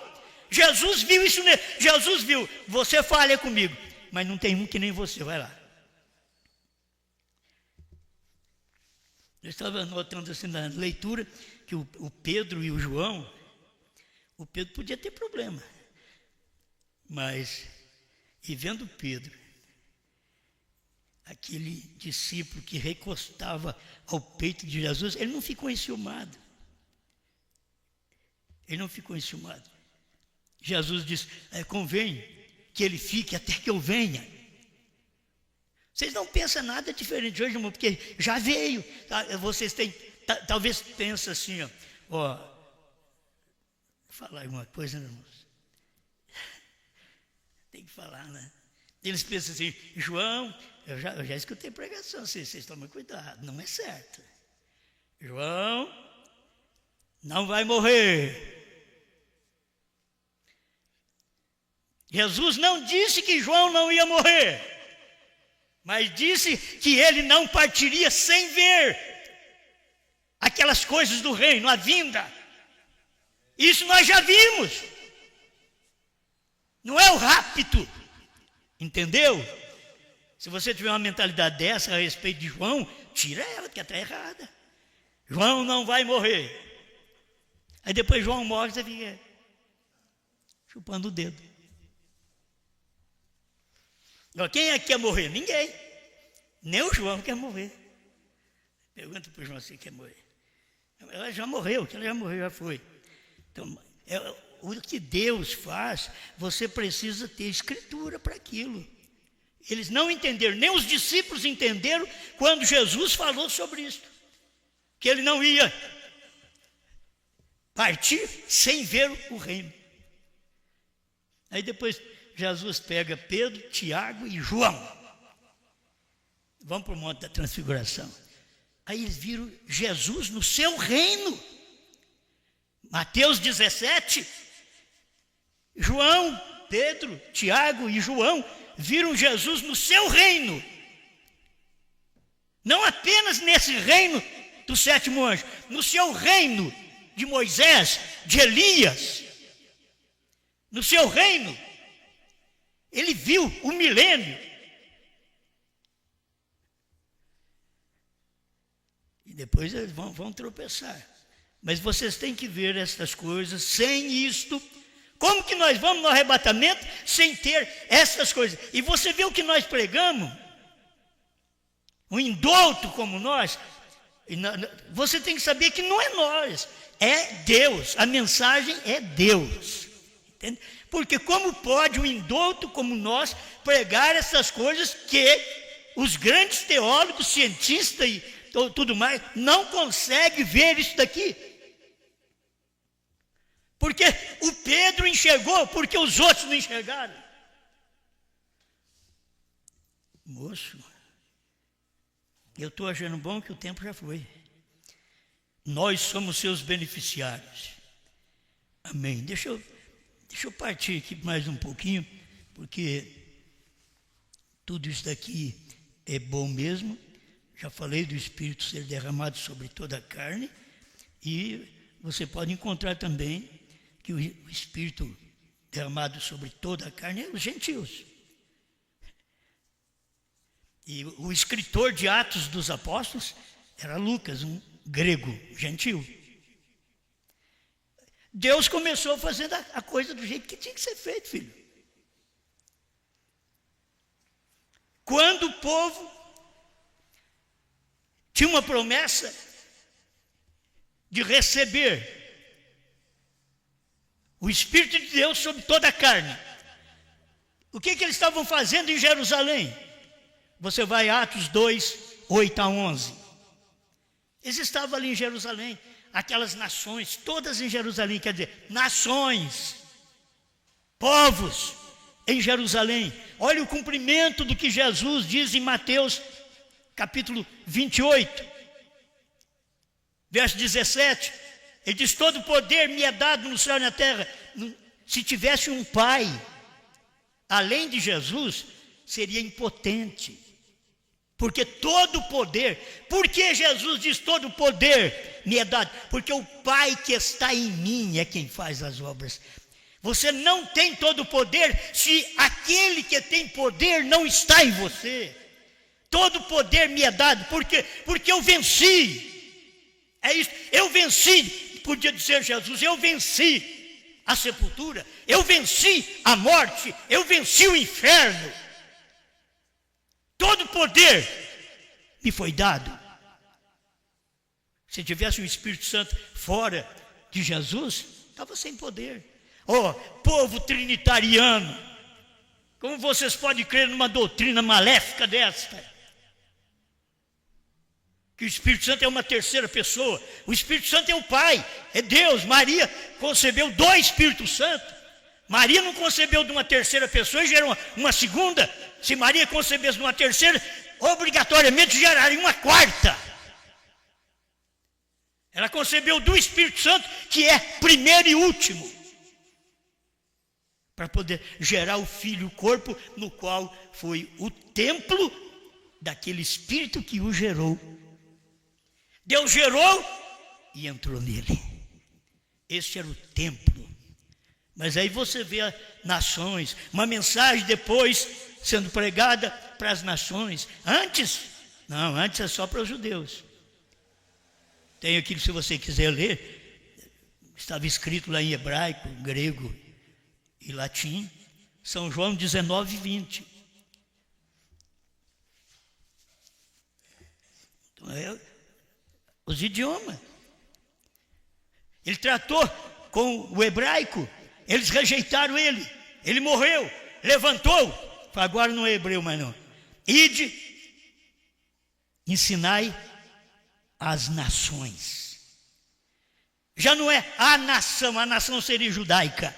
Jesus viu isso nele. Jesus viu, você falha comigo, mas não tem um que nem você, vai lá. Eu estava notando assim na leitura que o Pedro e o João, o Pedro podia ter problema, mas, e vendo Pedro, aquele discípulo que recostava ao peito de Jesus, ele não ficou enciumado. Ele não ficou enciumado. Jesus disse, convém que ele fique até que eu venha. Vocês não pensam nada diferente hoje, irmão, porque já veio. Vocês têm, talvez pensem assim, ó, falar alguma coisa, né, irmãos? Tem que falar, né? Eles pensam assim, João, eu já escutei pregação, vocês tomem cuidado, não é certo. João não vai morrer. Jesus não disse que João não ia morrer, mas disse que ele não partiria sem ver aquelas coisas do reino, a vinda. Isso nós já vimos. Não é o rapto, entendeu? Se você tiver uma mentalidade dessa a respeito de João, tira ela, que está errada. João não vai morrer. Aí depois João morre, você fica chupando o dedo. Quem é que quer morrer? Ninguém. Nem o João quer morrer. Pergunta para o João se quer morrer. Ela já morreu, já foi. Então, o que Deus faz, você precisa ter escritura para aquilo. Eles não entenderam, nem os discípulos entenderam quando Jesus falou sobre isso. Que ele não ia partir sem ver o reino. Aí depois Jesus pega Pedro, Tiago e João. Vamos para o Monte da Transfiguração. Aí eles viram Jesus no seu reino. Mateus 17. João, Pedro, Tiago e João viram Jesus no seu reino. Não apenas nesse reino do sétimo anjo, no seu reino de Moisés, de Elias, no seu reino, ele viu o milênio. E depois eles vão tropeçar. Mas vocês têm que ver estas coisas. Sem isto, como que nós vamos no arrebatamento sem ter estas coisas? E você vê o que nós pregamos? Um indulto como nós. Você tem que saber que não é nós, é Deus. A mensagem é Deus. Entende? Porque como pode um indulto como nós pregar essas coisas que os grandes teólogos, cientistas e tudo mais não conseguem ver isso daqui? Porque o Pedro enxergou, porque os outros não enxergaram. Moço, eu estou achando bom que o tempo já foi. Nós somos seus beneficiários. Amém. Deixa eu partir aqui mais um pouquinho, porque tudo isso daqui é bom mesmo. Já falei do Espírito ser derramado sobre toda a carne. E você pode encontrar também que o Espírito derramado sobre toda a carne é os gentios. E o escritor de Atos dos Apóstolos era Lucas, um grego gentil. Deus começou fazendo a coisa do jeito que tinha que ser feito, filho. Quando o povo tinha uma promessa de receber o Espírito de Deus sobre toda a carne, o que eles estavam fazendo em Jerusalém? Você vai a Atos 2, 8 a 11. Eles estavam ali em Jerusalém, aquelas nações, todas em Jerusalém, quer dizer, nações, povos em Jerusalém. Olha o cumprimento do que Jesus diz em Mateus, capítulo 28, verso 17. Ele diz: todo poder me é dado no céu e na terra. Se tivesse um pai, além de Jesus, seria impotente. Porque todo poder, por que Jesus diz todo poder me é dado? Porque o Pai que está em mim é quem faz as obras. Você não tem todo poder se aquele que tem poder não está em você. Todo poder me é dado, porque eu venci. É isso, eu venci, podia dizer Jesus, eu venci a sepultura, eu venci a morte, eu venci o inferno. Todo poder me foi dado. Se tivesse o Espírito Santo fora de Jesus, estava sem poder. Oh, povo trinitariano, como vocês podem crer numa doutrina maléfica desta? Que o Espírito Santo é uma terceira pessoa. O Espírito Santo é o Pai, é Deus. Maria concebeu do Espírito Santo. Maria não concebeu de uma terceira pessoa e gerou uma segunda. Se Maria concebesse de uma terceira, obrigatoriamente geraria uma quarta. Ela concebeu do Espírito Santo, que é primeiro e último, para poder gerar o Filho, o corpo, no qual foi o templo daquele Espírito que o gerou. Deus gerou e entrou nele. Este era o templo. Mas aí você vê nações, uma mensagem depois sendo pregada para as nações. Antes é só para os judeus. Tem aqui, se você quiser ler, estava escrito lá em hebraico, grego e latim, São João 19, 20. Então, os idiomas. Ele tratou com o hebraico, eles rejeitaram ele. Ele morreu, levantou. Agora não é hebreu mais não. Ide, ensinai as nações. Já não é a nação seria judaica.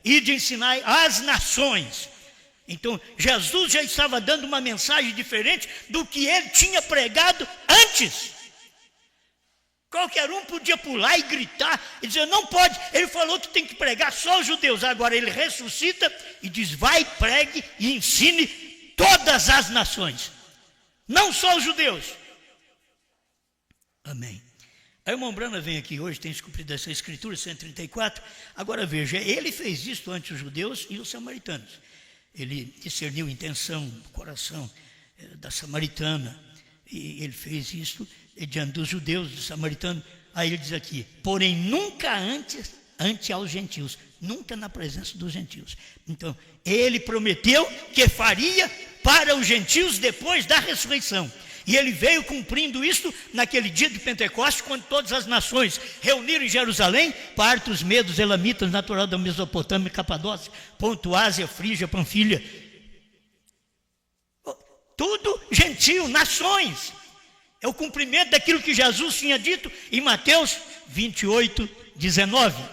Ide, ensinai as nações. Então, Jesus já estava dando uma mensagem diferente do que ele tinha pregado antes. Qualquer um podia pular e gritar e dizer, não pode. Ele falou que tem que pregar só os judeus. Agora ele ressuscita e diz, vai, pregue e ensine todas as nações. Não só os judeus, Amém. A irmã Brana vem aqui hoje, tem descumprido essa escritura, 134. Agora veja, ele fez isso ante os judeus e os samaritanos. Ele discerniu a intenção do coração da samaritana. E ele fez isso diante dos judeus, dos samaritanos. Aí ele diz aqui, porém nunca ante aos gentios, nunca na presença dos gentios. Então, ele prometeu que faria para os gentios depois da ressurreição. E ele veio cumprindo isso naquele dia de Pentecostes, quando todas as nações reuniram em Jerusalém, partos, medos, elamitas, natural da Mesopotâmia, Capadócia, Ponto, Ásia, Frígia, Panfilha. Tudo gentio, nações. É o cumprimento daquilo que Jesus tinha dito em Mateus 28, 19.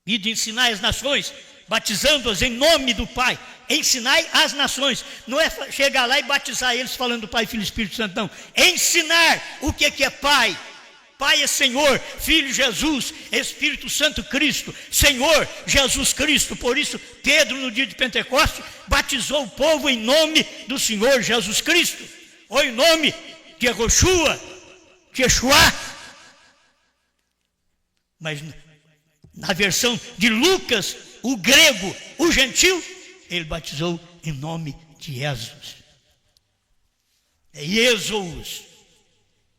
E de ensinar as nações, batizando-as em nome do Pai. Ensinai as nações. Não é chegar lá e batizar eles falando do Pai, Filho e Espírito Santo, não. Ensinar o que é Pai. Pai é Senhor, Filho Jesus, Espírito Santo Cristo, Senhor Jesus Cristo. Por isso, Pedro, no dia de Pentecostes, batizou o povo em nome do Senhor Jesus Cristo, ou em nome de Yehoshua, de Yeshua. Mas na versão de Lucas, o grego, o gentil, ele batizou em nome de Jesus. É Jesus,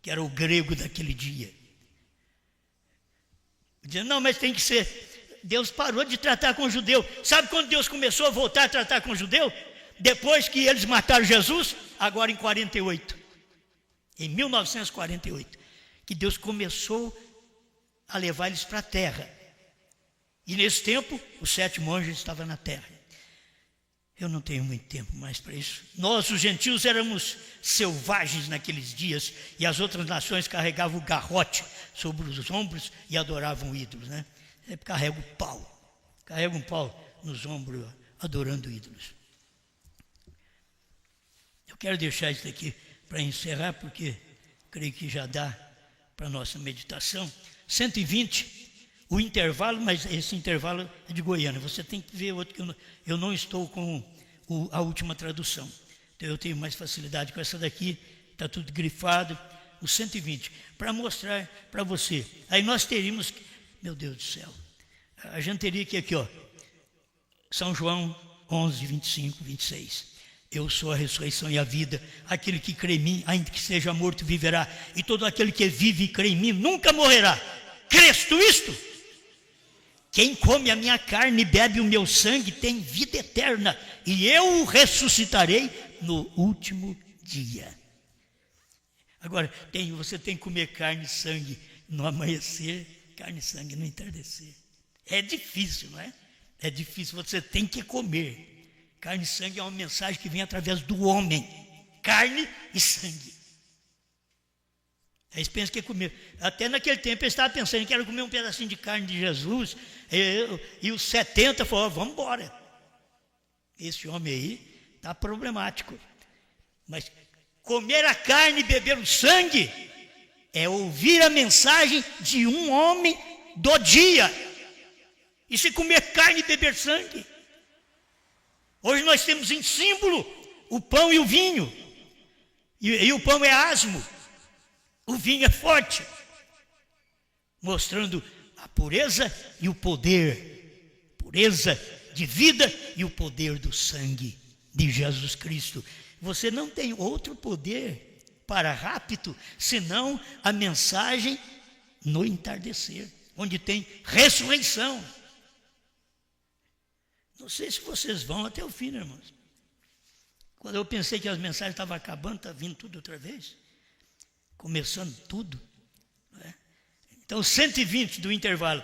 que era o grego daquele dia. Dizendo, não, mas tem que ser. Deus parou de tratar com o judeu. Sabe quando Deus começou a voltar a tratar com o judeu? Depois que eles mataram Jesus, agora em 48. Em 1948. Que Deus começou a levar eles para a terra. E nesse tempo, o sétimo anjo estava na terra. Eu não tenho muito tempo mais para isso. Nós, os gentios, éramos selvagens naqueles dias, e as outras nações carregavam o garrote sobre os ombros e adoravam ídolos, né? Carrega um pau nos ombros, adorando ídolos. Eu quero deixar isso aqui para encerrar, porque creio que já dá para a nossa meditação. 120. O intervalo, mas esse intervalo é de Goiânia. Você tem que ver outro, que eu não estou com a última tradução. Então eu tenho mais facilidade com essa daqui, está tudo grifado. O 120, para mostrar para você. Aí nós teríamos, meu Deus do céu, a gente teria que aqui, ó, São João 11, 25, 26. Eu sou a ressurreição e a vida. Aquele que crê em mim, ainda que seja morto, viverá. E todo aquele que vive e crê em mim, nunca morrerá. Crês tu isto? Quem come a minha carne e bebe o meu sangue tem vida eterna, e eu o ressuscitarei no último dia. Agora, você tem que comer carne e sangue no amanhecer, carne e sangue no entardecer. É difícil, não é? É difícil, você tem que comer. Carne e sangue é uma mensagem que vem através do homem. Carne e sangue. Aí eles pensam que é comer. Até naquele tempo eles estavam pensando que era comer um pedacinho de carne de Jesus. E os 70 falaram, vamos embora. Esse homem aí está problemático. Mas comer a carne e beber o sangue é ouvir a mensagem de um homem do dia. E se comer carne e beber sangue? Hoje nós temos em símbolo o pão e o vinho. E o pão é asmo. O vinho é forte, mostrando a pureza e o poder, pureza de vida e o poder do sangue de Jesus Cristo. Você não tem outro poder para rapto, senão a mensagem no entardecer, onde tem ressurreição. Não sei se vocês vão até o fim, né, irmãos? Quando eu pensei que as mensagens estavam acabando, está vindo tudo outra vez. Começando tudo, né? Então 120 do intervalo.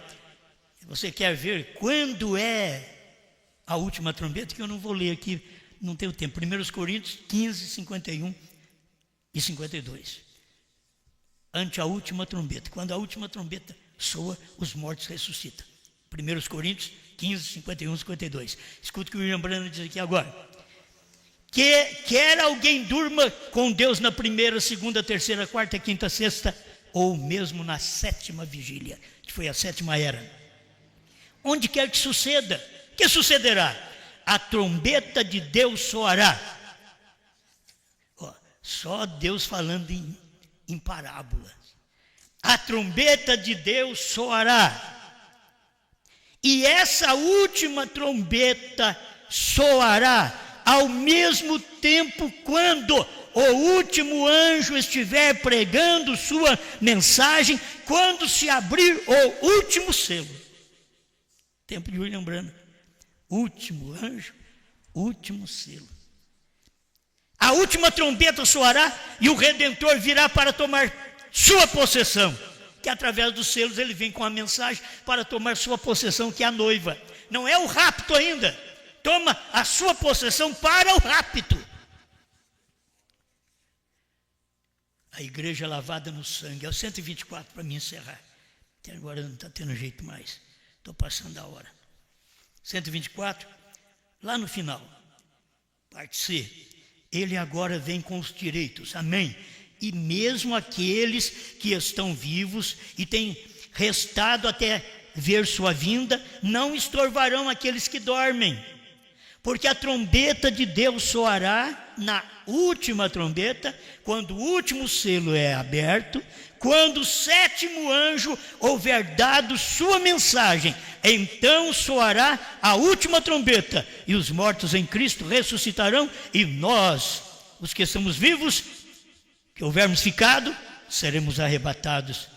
Você quer ver quando é a última trombeta? Que eu não vou ler aqui, não tenho tempo. 1 Coríntios 15, 51 e 52. Ante a última trombeta. Quando a última trombeta soa, os mortos ressuscitam. 1 Coríntios 15, 51 e 52. Escuta o que o William Branham diz aqui agora. Quer alguém durma com Deus na primeira, segunda, terceira, quarta, quinta, sexta, ou mesmo na sétima vigília, que foi a sétima era. Onde quer que suceda, que sucederá? A trombeta de Deus soará. Só Deus falando em parábolas. A trombeta de Deus soará. E essa última trombeta soará ao mesmo tempo quando o último anjo estiver pregando sua mensagem, quando se abrir o último selo. Tempo de William Branham. Último anjo, último selo. A última trombeta soará e o Redentor virá para tomar sua possessão, que através dos selos ele vem com a mensagem para tomar sua possessão, que é a noiva. Não é o rapto ainda. Toma a sua possessão para o rapto. A igreja lavada no sangue. É o 124 para me encerrar. Até agora não está tendo jeito mais. Estou passando a hora. 124, lá no final. Parte C. Ele agora vem com os direitos. Amém. E mesmo aqueles que estão vivos e têm restado até ver sua vinda, não estorvarão aqueles que dormem. Porque a trombeta de Deus soará na última trombeta, quando o último selo é aberto, quando o sétimo anjo houver dado sua mensagem, então soará a última trombeta, e os mortos em Cristo ressuscitarão, e nós, os que estamos vivos, que houvermos ficado, seremos arrebatados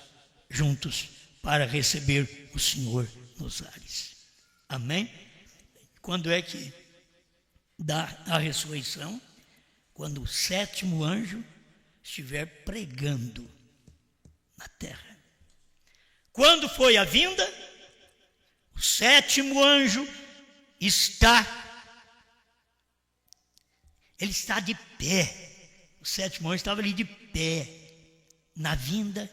juntos para receber o Senhor nos ares. Amém? Quando é que dá a ressurreição? Quando o sétimo anjo estiver pregando na terra. Quando foi a vinda, o sétimo anjo está de pé. O sétimo anjo estava ali de pé, na vinda,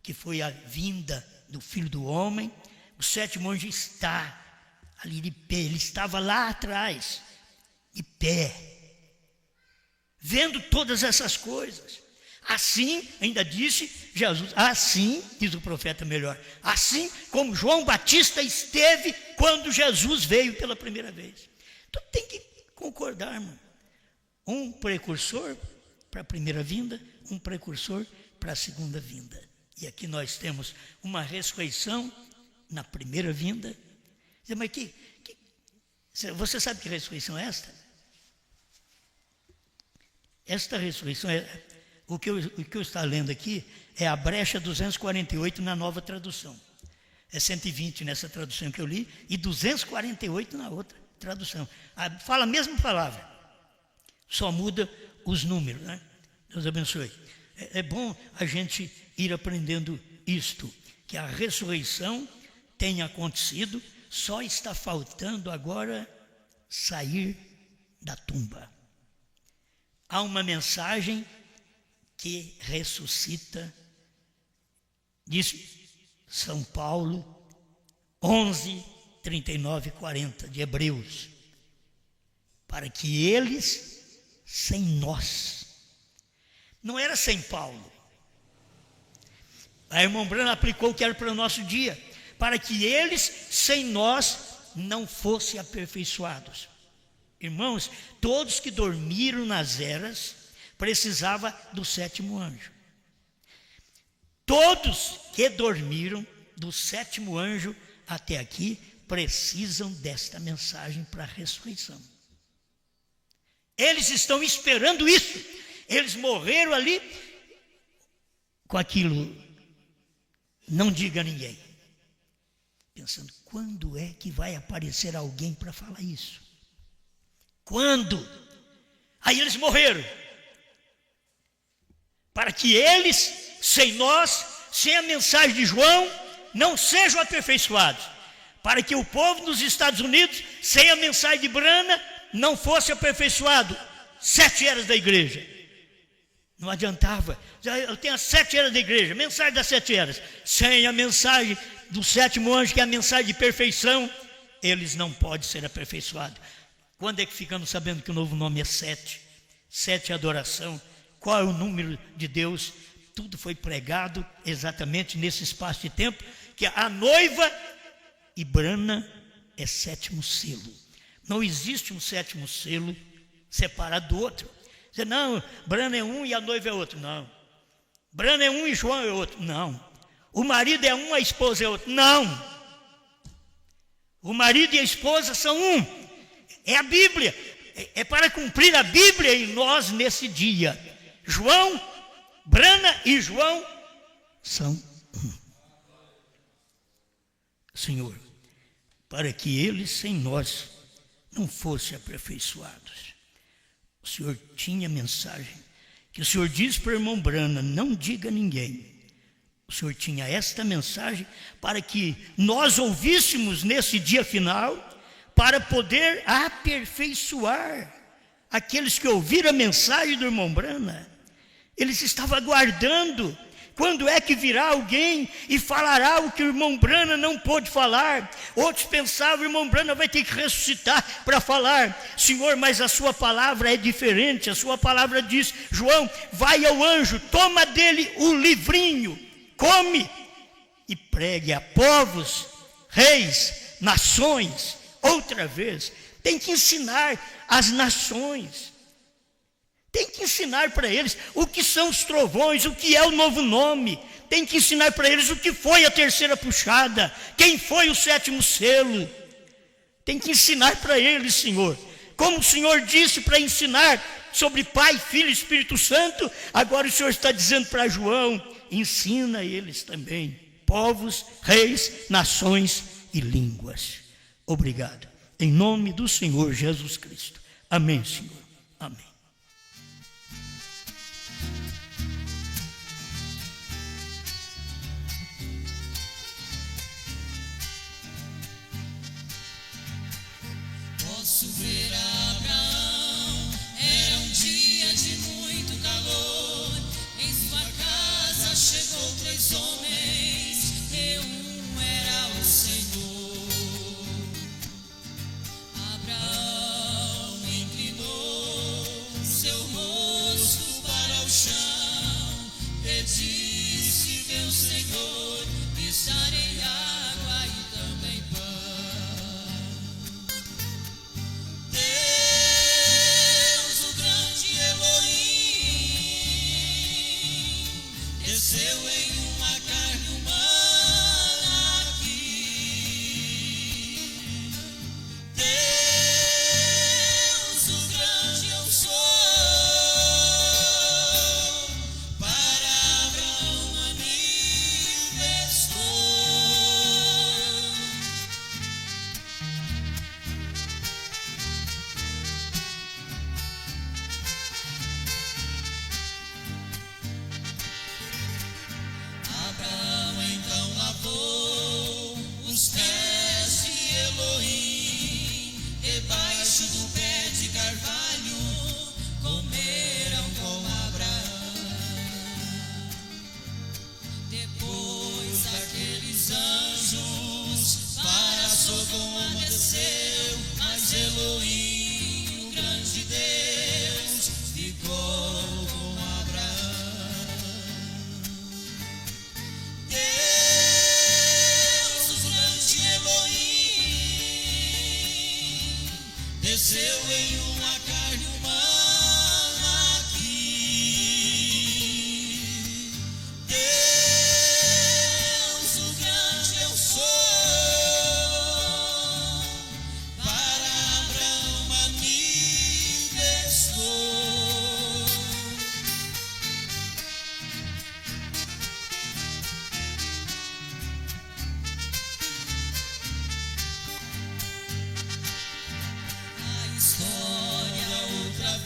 que foi a vinda do Filho do Homem. O sétimo anjo está ali de pé, ele estava lá atrás, de pé, vendo todas essas coisas. Assim, ainda disse Jesus, assim, diz o profeta melhor, assim como João Batista esteve quando Jesus veio pela primeira vez. Então tem que concordar, irmão. Um precursor para a primeira vinda, um precursor para a segunda vinda. E aqui nós temos uma ressurreição na primeira vinda. Mas você sabe que ressurreição é esta? Esta ressurreição, o que eu estou lendo aqui, é a brecha 248 na nova tradução. É 120 nessa tradução que eu li e 248 na outra tradução. Fala a mesma palavra, só muda os números, né? Deus abençoe. É bom a gente ir aprendendo isto, que a ressurreição tem acontecido, só está faltando agora sair da tumba. Há uma mensagem que ressuscita, diz São Paulo 11, 39 e 40 de Hebreus, para que eles sem nós, não era sem Paulo, a irmã Brana aplicou o que era para o nosso dia, para que eles sem nós não fossem aperfeiçoados. Irmãos, todos que dormiram nas eras precisavam do sétimo anjo. Todos que dormiram do sétimo anjo até aqui precisam desta mensagem para a ressurreição. Eles estão esperando isso. Eles morreram ali com aquilo, não diga a ninguém. Pensando, quando é que vai aparecer alguém para falar isso? Quando? Aí eles morreram. Para que eles, sem nós, sem a mensagem de João, não sejam aperfeiçoados. Para que o povo dos Estados Unidos, sem a mensagem de Brana, não fosse aperfeiçoado. 7 eras da igreja. Não adiantava. Eu tenho as 7 eras da igreja, mensagem das 7 eras. Sem a mensagem do sétimo anjo, que é a mensagem de perfeição, eles não podem ser aperfeiçoados. Quando é que ficamos sabendo que o novo nome é 7? 7 é adoração. Qual é o número de Deus? Tudo foi pregado exatamente nesse espaço de tempo, que a noiva e Brana é sétimo selo. Não existe um sétimo selo separado do outro. Você não, Brana é um e a noiva é outro. Não. Brana é um e João é outro. Não. O marido é um, a esposa é outro. Não. O marido e a esposa são um. É a Bíblia. É para cumprir a Bíblia em nós nesse dia. João, Brana e João são um. Senhor, para que eles sem nós não fossem aperfeiçoados. O Senhor tinha mensagem que o Senhor diz para o irmão Brana, não diga a ninguém. O Senhor tinha esta mensagem para que nós ouvíssemos nesse dia final, para poder aperfeiçoar aqueles que ouviram a mensagem do irmão Brana. Eles estavam aguardando. Quando é que virá alguém e falará o que o irmão Brana não pôde falar? Outros pensavam, o irmão Brana vai ter que ressuscitar para falar. Senhor, mas a sua palavra é diferente. A sua palavra diz, João, vai ao anjo, toma dele o livrinho, come e pregue a povos, reis, nações. Outra vez, tem que ensinar as nações. Tem que ensinar para eles o que são os trovões, o que é o novo nome. Tem que ensinar para eles o que foi a terceira puxada, quem foi o sétimo selo. Tem que ensinar para eles, Senhor. Como o Senhor disse para ensinar sobre Pai, Filho e Espírito Santo, agora o Senhor está dizendo para João, ensina eles também, povos, reis, nações e línguas. Obrigado. Em nome do Senhor Jesus Cristo. Amém, Senhor. Amém. Posso ver Abraão, era um dia de muito calor. Em sua casa chegou 3 homens, e um era o Senhor. Abraão inclinou seu rosto para o chão, e disse, meu Senhor, me darei água e também pão. Deus, o grande Elohim, desceu em uma carne humana aqui. Deus, o grande eu sou, para Abraão manifestou. Abraão então lavou os pés de Elohim, debaixo do pé de carvalho, comeram com Abraão. Depois aqueles anjos para Sodoma desceu, mas Elohim, o grande Deus, ficou com Abraão. Deus, o grande Elohim, desceu em uma carne humana aqui. Deus, o grande eu sou, para Abraão manifestou. A história outra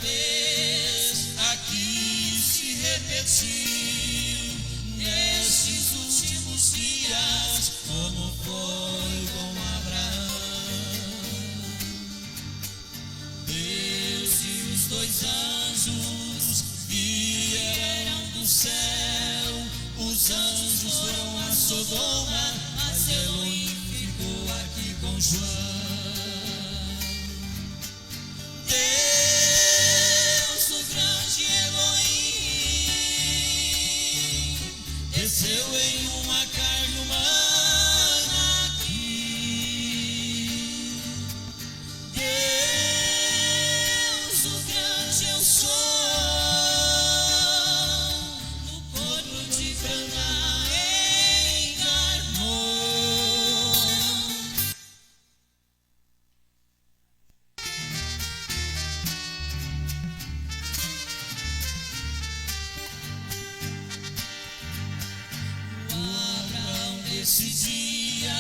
Nesse dia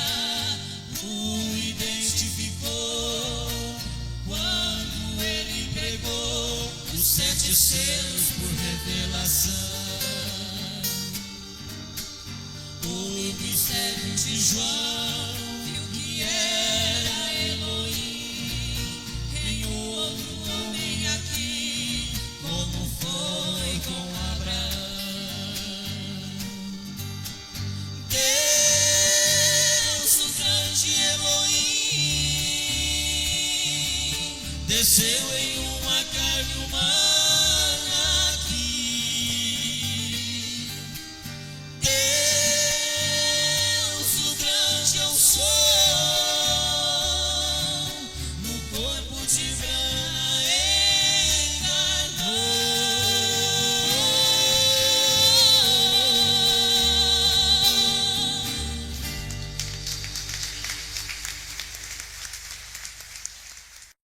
o identificou quando ele pregou os 7 selos por revelação. O mistério de João viu que era Elohim em outro homem aqui, como foi com Abraão. Deus, o grande Elohim, desceu em